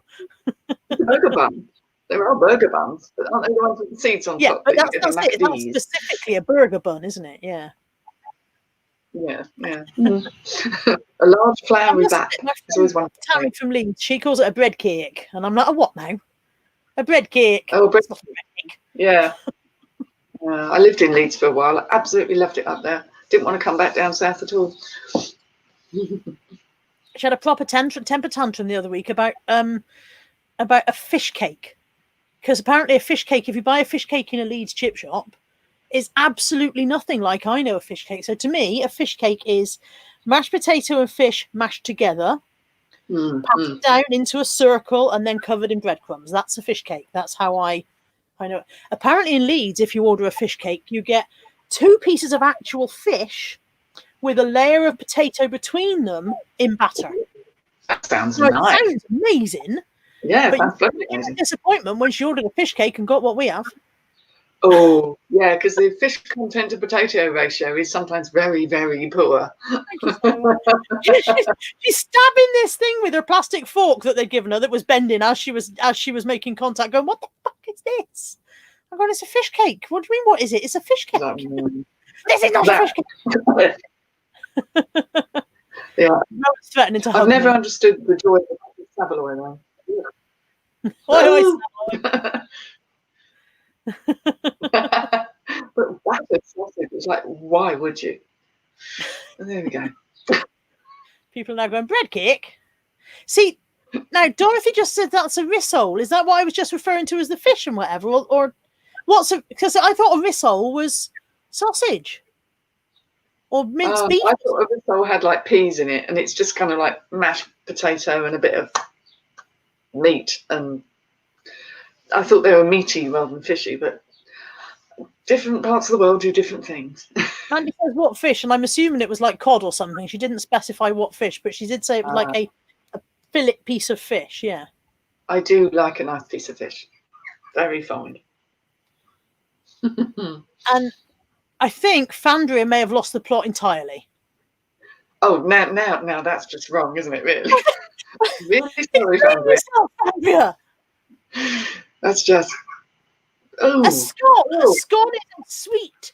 B: Burger bun. There are burger buns, but aren't they the ones with the seeds on top?
A: Yeah, but that's it. That's specifically a burger bun, isn't it? Yeah.
B: Yeah. A large floury back. It's always one.
A: Tammy from Leeds, she calls it a bread cake, and I'm like, a what now? A bread cake.
B: Oh, bread cake. Yeah. I lived in Leeds for a while. I absolutely loved it up there. Didn't want to come back down south at all.
A: She had a proper temper tantrum the other week about a fish cake. Because apparently a fish cake, if you buy a fish cake in a Leeds chip shop, is absolutely nothing like I know a fish cake. So to me, a fish cake is mashed potato and fish mashed together, patted down into a circle, and then covered in breadcrumbs. That's a fish cake. That's how I know it. Apparently in Leeds, if you order a fish cake, you get 2 pieces of actual fish with a layer of potato between them in batter.
B: That sounds
A: It
B: nice.
A: sounds amazing.
B: Yeah,
A: But
B: that's bloody
A: you
B: amazing.
A: get disappointment when she ordered a fish cake and got what we have.
B: Oh, yeah, because the fish content to potato ratio is sometimes very, very poor.
A: Thank you so much. She's stabbing this thing with her plastic fork that they'd given her that was bending as she was making contact, going, "What the fuck is this?" I'm going, "It's a fish cake." "What do you mean, what is it?" "It's a fish cake." This is not a fish cake.
B: Yeah.
A: No one's threatening to hug
B: I've never
A: me.
B: understood the joy of Savoy though.
A: Oh,
B: But battered sausage, it's like, why would you? And there we go.
A: people are now going, "Bread cake?" See, now Dorothy just said that's a rissole. Is that what I was just referring to as the fish and whatever? Or what's a, because I thought a rissole was sausage or minced beef.
B: I thought a rissole had like peas in it, and it's just kind of like mashed potato and a bit of meat. And I thought they were meaty rather than fishy, but different parts of the world do different things.
A: Andy says what fish, and I'm assuming it was like cod or something. She didn't specify what fish, but she did say it was like a fillet piece of fish. Yeah,
B: I do like a nice piece of fish. Very fine.
A: and I think Fandria may have lost the plot entirely.
B: Oh, now that's just wrong, isn't it? Really, really sorry,
A: Fandria.
B: That's just
A: A scone. A scone is a sweet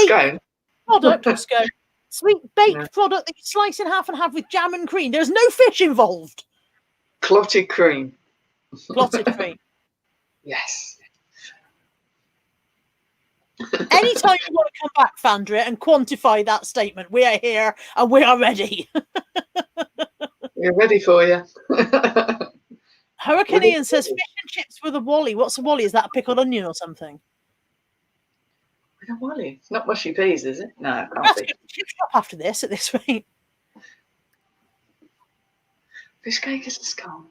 B: scone
A: product or scone. Sweet baked product that you slice in half and have with jam and cream. There's no fish involved.
B: Clotted cream.
A: Clotted cream.
B: Yes.
A: Anytime you want to come back, Fandria, and quantify that statement, we are here and we are ready.
B: We're ready for you.
A: Hurricane Ian says fish and chips with a wally. What's a wally? Is that a pickled onion or something?
B: With a wally? It's not mushy peas, is it? No, it
A: We'll
B: can't
A: have to
B: be.
A: go to the chip shop after this at this rate.
B: Fish cake is a scone.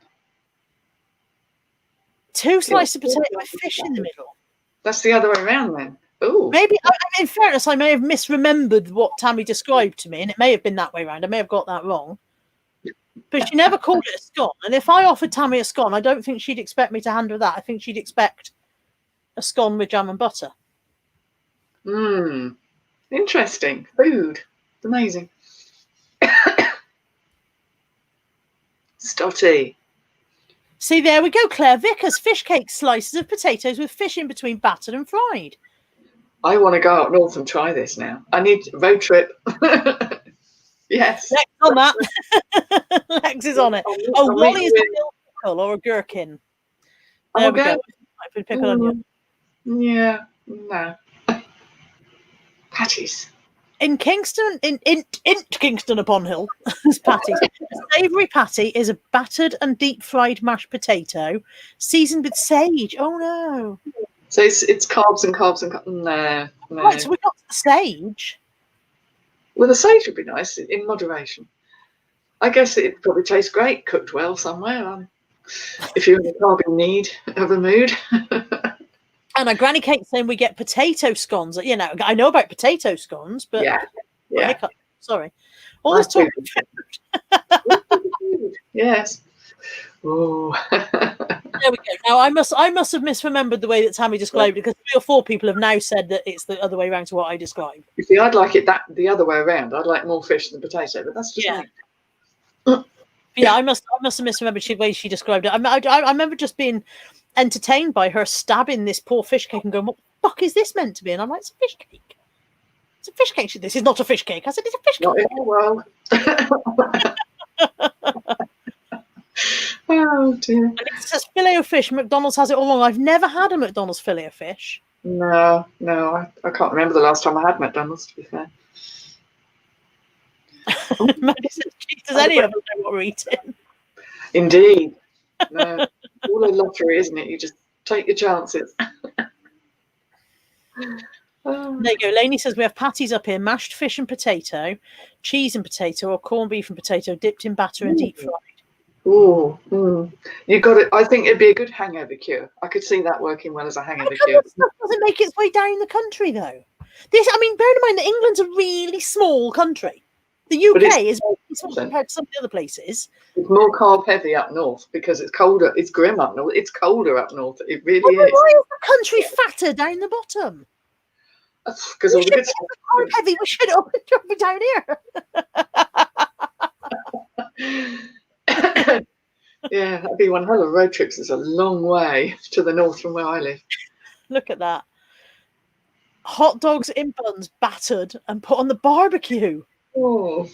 A: 2 slices of potato with fish in the middle.
B: That's the other way around then. Ooh.
A: Maybe, in fairness, I may have misremembered what Tammy described to me, and it may have been that way around. I may have got that wrong. But she never called it a scone. And if I offered Tammy a scone, I don't think she'd expect me to hand her that. I think she'd expect a scone with jam and butter.
B: Interesting. Food. Amazing. Stotty.
A: See, there we go, Claire Vickers. Fish cake slices of potatoes with fish in between, battered and fried.
B: I want to go up north and try this now. I need a road trip. Yes.
A: Lex on that. Lex is on it. Oh, Wally is a dill pickle or a gherkin. There we go. Pickle onion.
B: Yeah. No. Patties.
A: In Kingston, in Kingston upon Hill, there's patties. A savoury patty is a battered and deep fried mashed potato, seasoned with sage. Oh no!
B: So it's carbs and carbs and no.
A: Right, so we got sage.
B: Well, the sage would be nice in moderation. I guess it probably tastes great cooked well somewhere. If you're in a carb need of a mood.
A: And Granny Kate saying we get potato scones. You know, I know about potato scones, but
B: yeah.
A: Sorry, all this talk.
B: Yes. Oh.
A: There we go. Now I must have misremembered the way that Tammy described it, because 3 or 4 people have now said that it's the other way around to what I described.
B: You see, I'd like it the other way around. I'd like more fish than potato, but that's just me.
A: Yeah, I must have misremembered the way she described it. I remember just being entertained by her stabbing this poor fish cake and going, "What the fuck is this meant to be?" And I'm like, "It's a fish cake. It's a fish cake." This is not a fish cake. I said, "It's a fish cake."
B: Not in the world. Oh dear.
A: And it says filet of fish. McDonald's has it all wrong. I've never had a McDonald's filet of fish.
B: No, I can't remember the last time I had McDonald's, to be fair.
A: Mandy says, does any of us know what we're eating?
B: Indeed. No, all a lottery, isn't it? You just take your chances.
A: There you go. Lainey says we have patties up here: mashed fish and potato, cheese and potato, or corned beef and potato dipped in batter and deep fried.
B: Oh, you got it. I think it'd be a good hangover cure. I could see that working well as a hangover cure.
A: Stuff doesn't make its way down the country, though. Bear in mind that England's a really small country. The UK is really small compared to some of the other places.
B: It's more carb heavy up north because it's colder. It's grim up north. It's colder up north. It really is.
A: Why is the country fatter down the bottom?
B: Because all the good stuff.
A: Carb heavy. We should up and drop it down
B: here. Yeah, that'd be one hell of road trips. It's a long way to the north from where I live.
A: Look at that. Hot dogs in buns, battered and put on the barbecue.
B: Oh,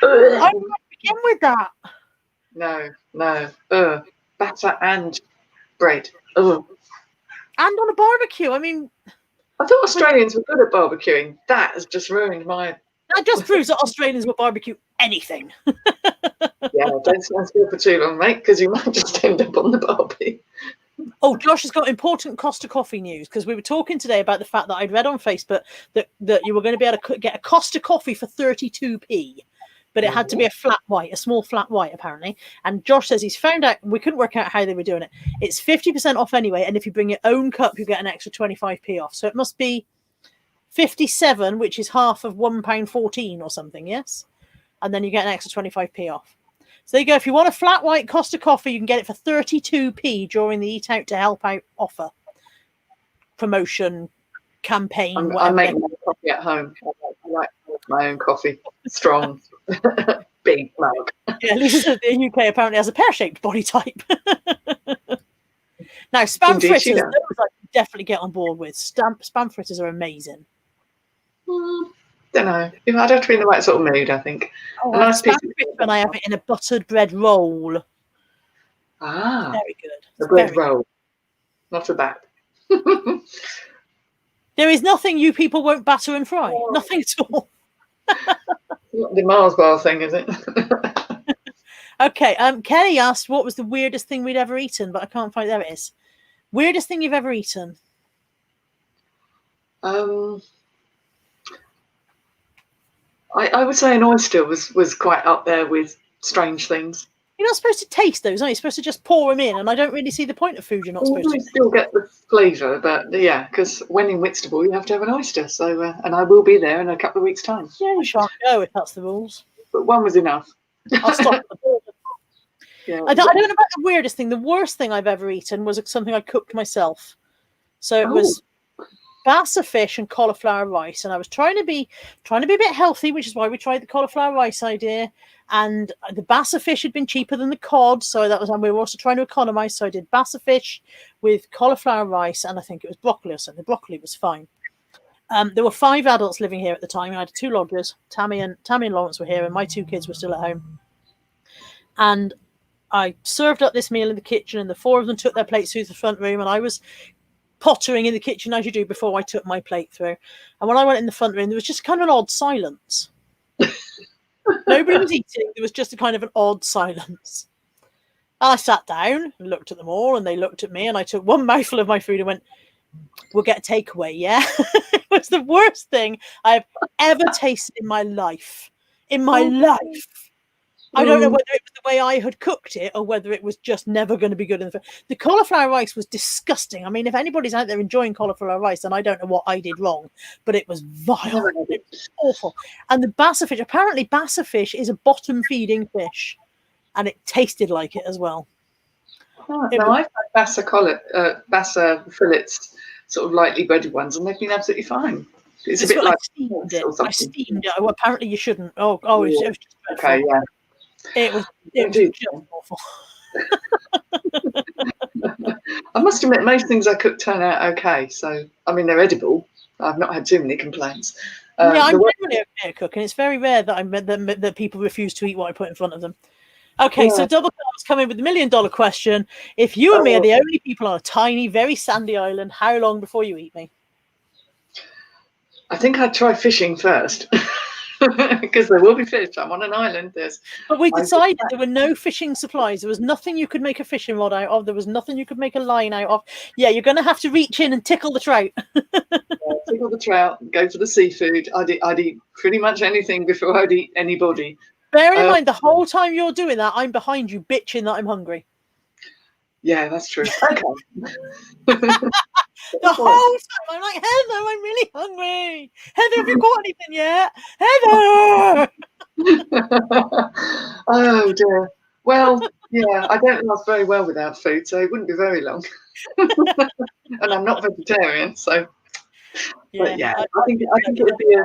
A: I don't begin with that.
B: No. Batter and bread. Oh.
A: And on a barbecue. I mean,
B: I thought Australians were good at barbecuing. That has just ruined my.
A: That just proves that Australians will barbecue anything.
B: Yeah, don't stand still for too long, mate, because you might just end up on the barbie.
A: Oh, Josh has got important Costa Coffee news, because we were talking today about the fact that I'd read on Facebook that you were going to be able to get a Costa Coffee for 32p, but it had to be a flat white, a small flat white, apparently. And Josh says he's found out, we couldn't work out how they were doing it. It's 50% off anyway, and if you bring your own cup, you get an extra 25p off. So it must be 57, which is half of £1.14 or something, yes? And then you get an extra 25p off. So there you go. If you want a flat white Costa Coffee, you can get it for 32p during the Eat Out to Help Out offer. Promotion, campaign,
B: I make my coffee at home. I like my own coffee. Strong. Big mug.
A: Yeah, Lisa says the UK apparently has a pear-shaped body type. Now, spam fritters, those I can definitely get on board with. Spam fritters are amazing.
B: Don't know. I'd have to be in the right sort of mood, I think.
A: Oh, a nice spam fritter when I have it in a buttered bread roll.
B: Ah,
A: very good.
B: A bread roll, not a bat.
A: There is nothing you people won't batter and fry. Oh. Nothing at all.
B: Not the Mars bar thing, is it?
A: Okay. Kelly asked what was the weirdest thing we'd ever eaten, but I can't find. There it is. Weirdest thing you've ever eaten?
B: I would say an oyster was quite up there with strange things.
A: You're not supposed to taste those, are you? You're supposed to just pour them in, and I don't really see the point of food you're not supposed to.
B: You still get the flavour, but yeah, because when in Whitstable you have to have an oyster. So, and I will be there in a couple of weeks' time.
A: Yeah, you shan't go if that's the rules.
B: But one was enough.
A: I'll stop. Yeah. I don't know about the weirdest thing. The worst thing I've ever eaten was something I cooked myself. So it was bassa fish and cauliflower rice, and I was trying to be a bit healthy, which is why we tried the cauliflower rice idea. And the bassa fish had been cheaper than the cod, so that was, and we were also trying to economize. So I did bassa fish with cauliflower rice, and I think it was broccoli or something. The broccoli was fine. There were 5 adults living here at the time. I had 2 lodgers. Tammy and Lawrence were here, and my 2 kids were still at home. And I served up this meal in the kitchen, and the 4 of them took their plates through the front room, and I was pottering in the kitchen as you do before I took my plate through. And when I went in the front room, there was just kind of an odd silence. Nobody was eating. There was just a kind of an odd silence. And I sat down and looked at them all, and they looked at me, and I took one mouthful of my food and went, "We'll get a takeaway, yeah?" It was the worst thing I've ever tasted in my life. In my life. I don't know whether it was the way I had cooked it or whether it was just never going to be good. The cauliflower rice was disgusting. I mean, if anybody's out there enjoying cauliflower rice, then I don't know what I did wrong, but it was vile. It was awful. And the bassa fish, apparently bassa fish is a bottom-feeding fish, and it tasted like it as well.
B: I've had bassa fillets, sort of lightly breaded ones, and they've been absolutely fine. It's a bit like
A: steamed it. I steamed it. Well, apparently you shouldn't. It was just dreadful.
B: Okay, yeah.
A: It was just awful.
B: I must admit, most things I cook turn out okay. So, I mean, they're edible. I've not had too many complaints.
A: I'm generally okay at cooking. It's very rare that that people refuse to eat what I put in front of them. Okay, so Double Car's coming with the $1 million question. If you and me are the only people on a tiny, very sandy island, how long before you eat me?
B: I think I'd try fishing first. because there will be fish. I'm on an island.
A: But we decided there were no fishing supplies. There was nothing you could make a fishing rod out of. There was nothing you could make a line out of. Yeah, you're going to have to reach in and tickle the trout.
B: Tickle the trout, go for the seafood. I'd eat pretty much anything before I'd eat anybody.
A: Bearing in mind, the whole time you're doing that, I'm behind you bitching that I'm hungry.
B: Yeah, that's true. Okay.
A: The whole time I'm like, Heather, I'm really hungry. Heather, have you got anything yet? Heather!
B: Oh dear. Well, yeah, I don't last very well without food, so it wouldn't be very long. And I'm not vegetarian, so.
A: Yeah,
B: but yeah, I think it would be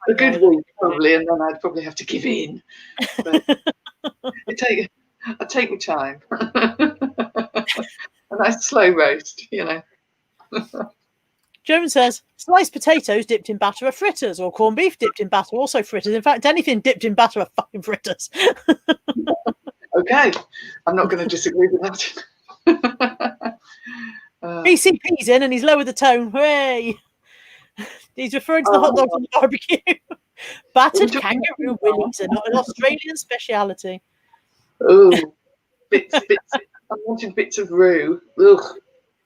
B: a good week probably, and then I'd probably have to give in. But I'd take my time. A nice slow roast, you know.
A: Joan says, sliced potatoes dipped in batter are fritters, or corned beef dipped in batter also fritters. In fact, anything dipped in batter are fucking fritters.
B: Okay, I'm not going to disagree with that.
A: BCP's in and he's lowered the tone. Hooray! He's referring to the hot dogs on the barbecue. Battered kangaroo willies are not an Australian speciality.
B: Oh, bits. I wanted bits of roux. Ugh.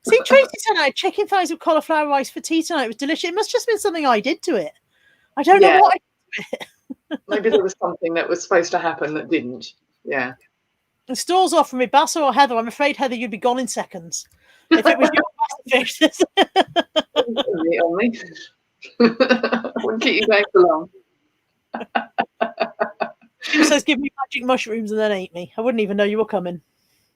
A: See, Tracy said I had chicken thighs with cauliflower rice for tea tonight. It was delicious. It must just been something I did to it. I don't know what I did to it.
B: Maybe there was something that was supposed to happen that didn't. Yeah.
A: The store's offering me Basso or Heather. I'm afraid, Heather, you'd be gone in seconds. If it was your fish.
B: On me. I wouldn't keep you going for long.
A: She says, give me magic mushrooms and then eat me. I wouldn't even know you were coming.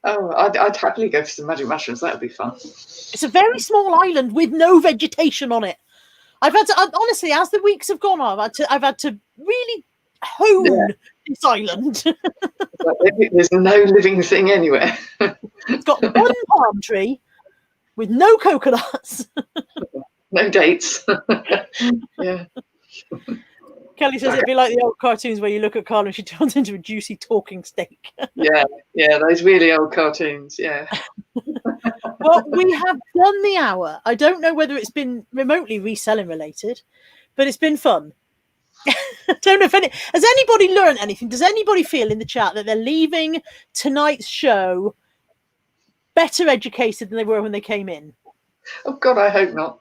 B: Oh, I'd happily go for some magic mushrooms. That would be fun.
A: It's a very small island with no vegetation on it. I've had to, honestly, as the weeks have gone on, I've had to really hone this island.
B: There's no living thing anywhere.
A: It's got one palm tree with no coconuts.
B: No dates. Yeah.
A: Kelly says it'd be like the old cartoons where you look at Carla and she turns into a juicy talking steak.
B: Yeah, those really old cartoons, yeah.
A: Well, we have done the hour. I don't know whether it's been remotely reselling related, but it's been fun. I don't know if has anybody learned anything? Does anybody feel in the chat that they're leaving tonight's show better educated than they were when they came in?
B: Oh God, I hope not.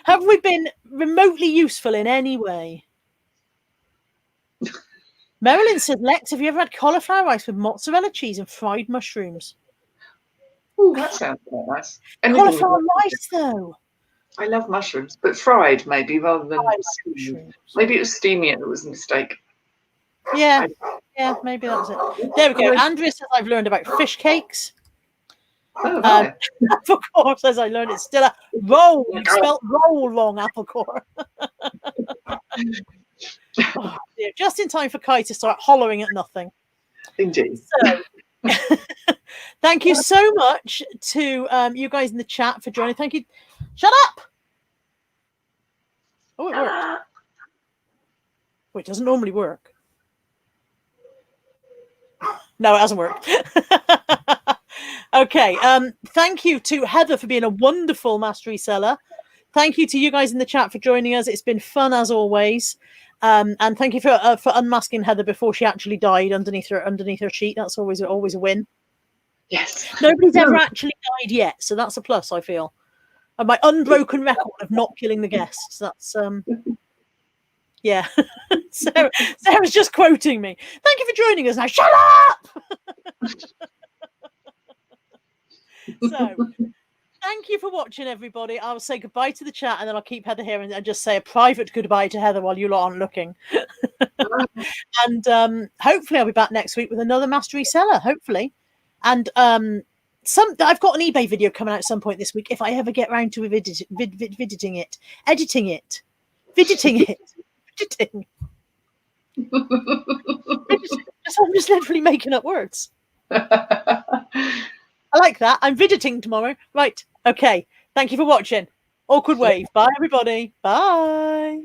A: Have we been remotely useful in any way? Marilyn said, Lex, have you ever had cauliflower rice with mozzarella cheese and fried mushrooms?
B: Oh, that sounds quite nice.
A: Cauliflower rice, though.
B: I love mushrooms, but fried maybe rather than steamed. Maybe it was steamy and it was a mistake.
A: Yeah, maybe that was it. There we go. Andrea says, I've learned about fish cakes.
B: Oh, right.
A: Applecore says, I learned it's still a roll. You spelt roll wrong, Applecore. Oh, dear. Just in time for Kai to start hollering at nothing.
B: Indeed.
A: So, thank you so much to you guys in the chat for joining. Thank you. Shut up. Oh, it worked. Oh, it doesn't normally work. No, it hasn't worked. Okay. Thank you to Heather for being a wonderful master reseller. Thank you to you guys in the chat for joining us. It's been fun as always. And thank you for unmasking Heather before she actually died underneath her sheet. That's always a win.
B: Yes.
A: Nobody's ever actually died yet, so that's a plus, I feel. And my unbroken record of not killing the guests. That's yeah. Sarah's just quoting me. Thank you for joining us now. Shut up. So thank you for watching, everybody. I'll say goodbye to the chat and then I'll keep Heather here and just say a private goodbye to Heather while you lot aren't looking. And hopefully I'll be back next week with another master reseller, hopefully. And I've got an eBay video coming out at some point this week if I ever get around to editing it. I'm just literally making up words. I like that. I'm visiting tomorrow. Right. Okay. Thank you for watching. Awkward wave. Bye, everybody. Bye.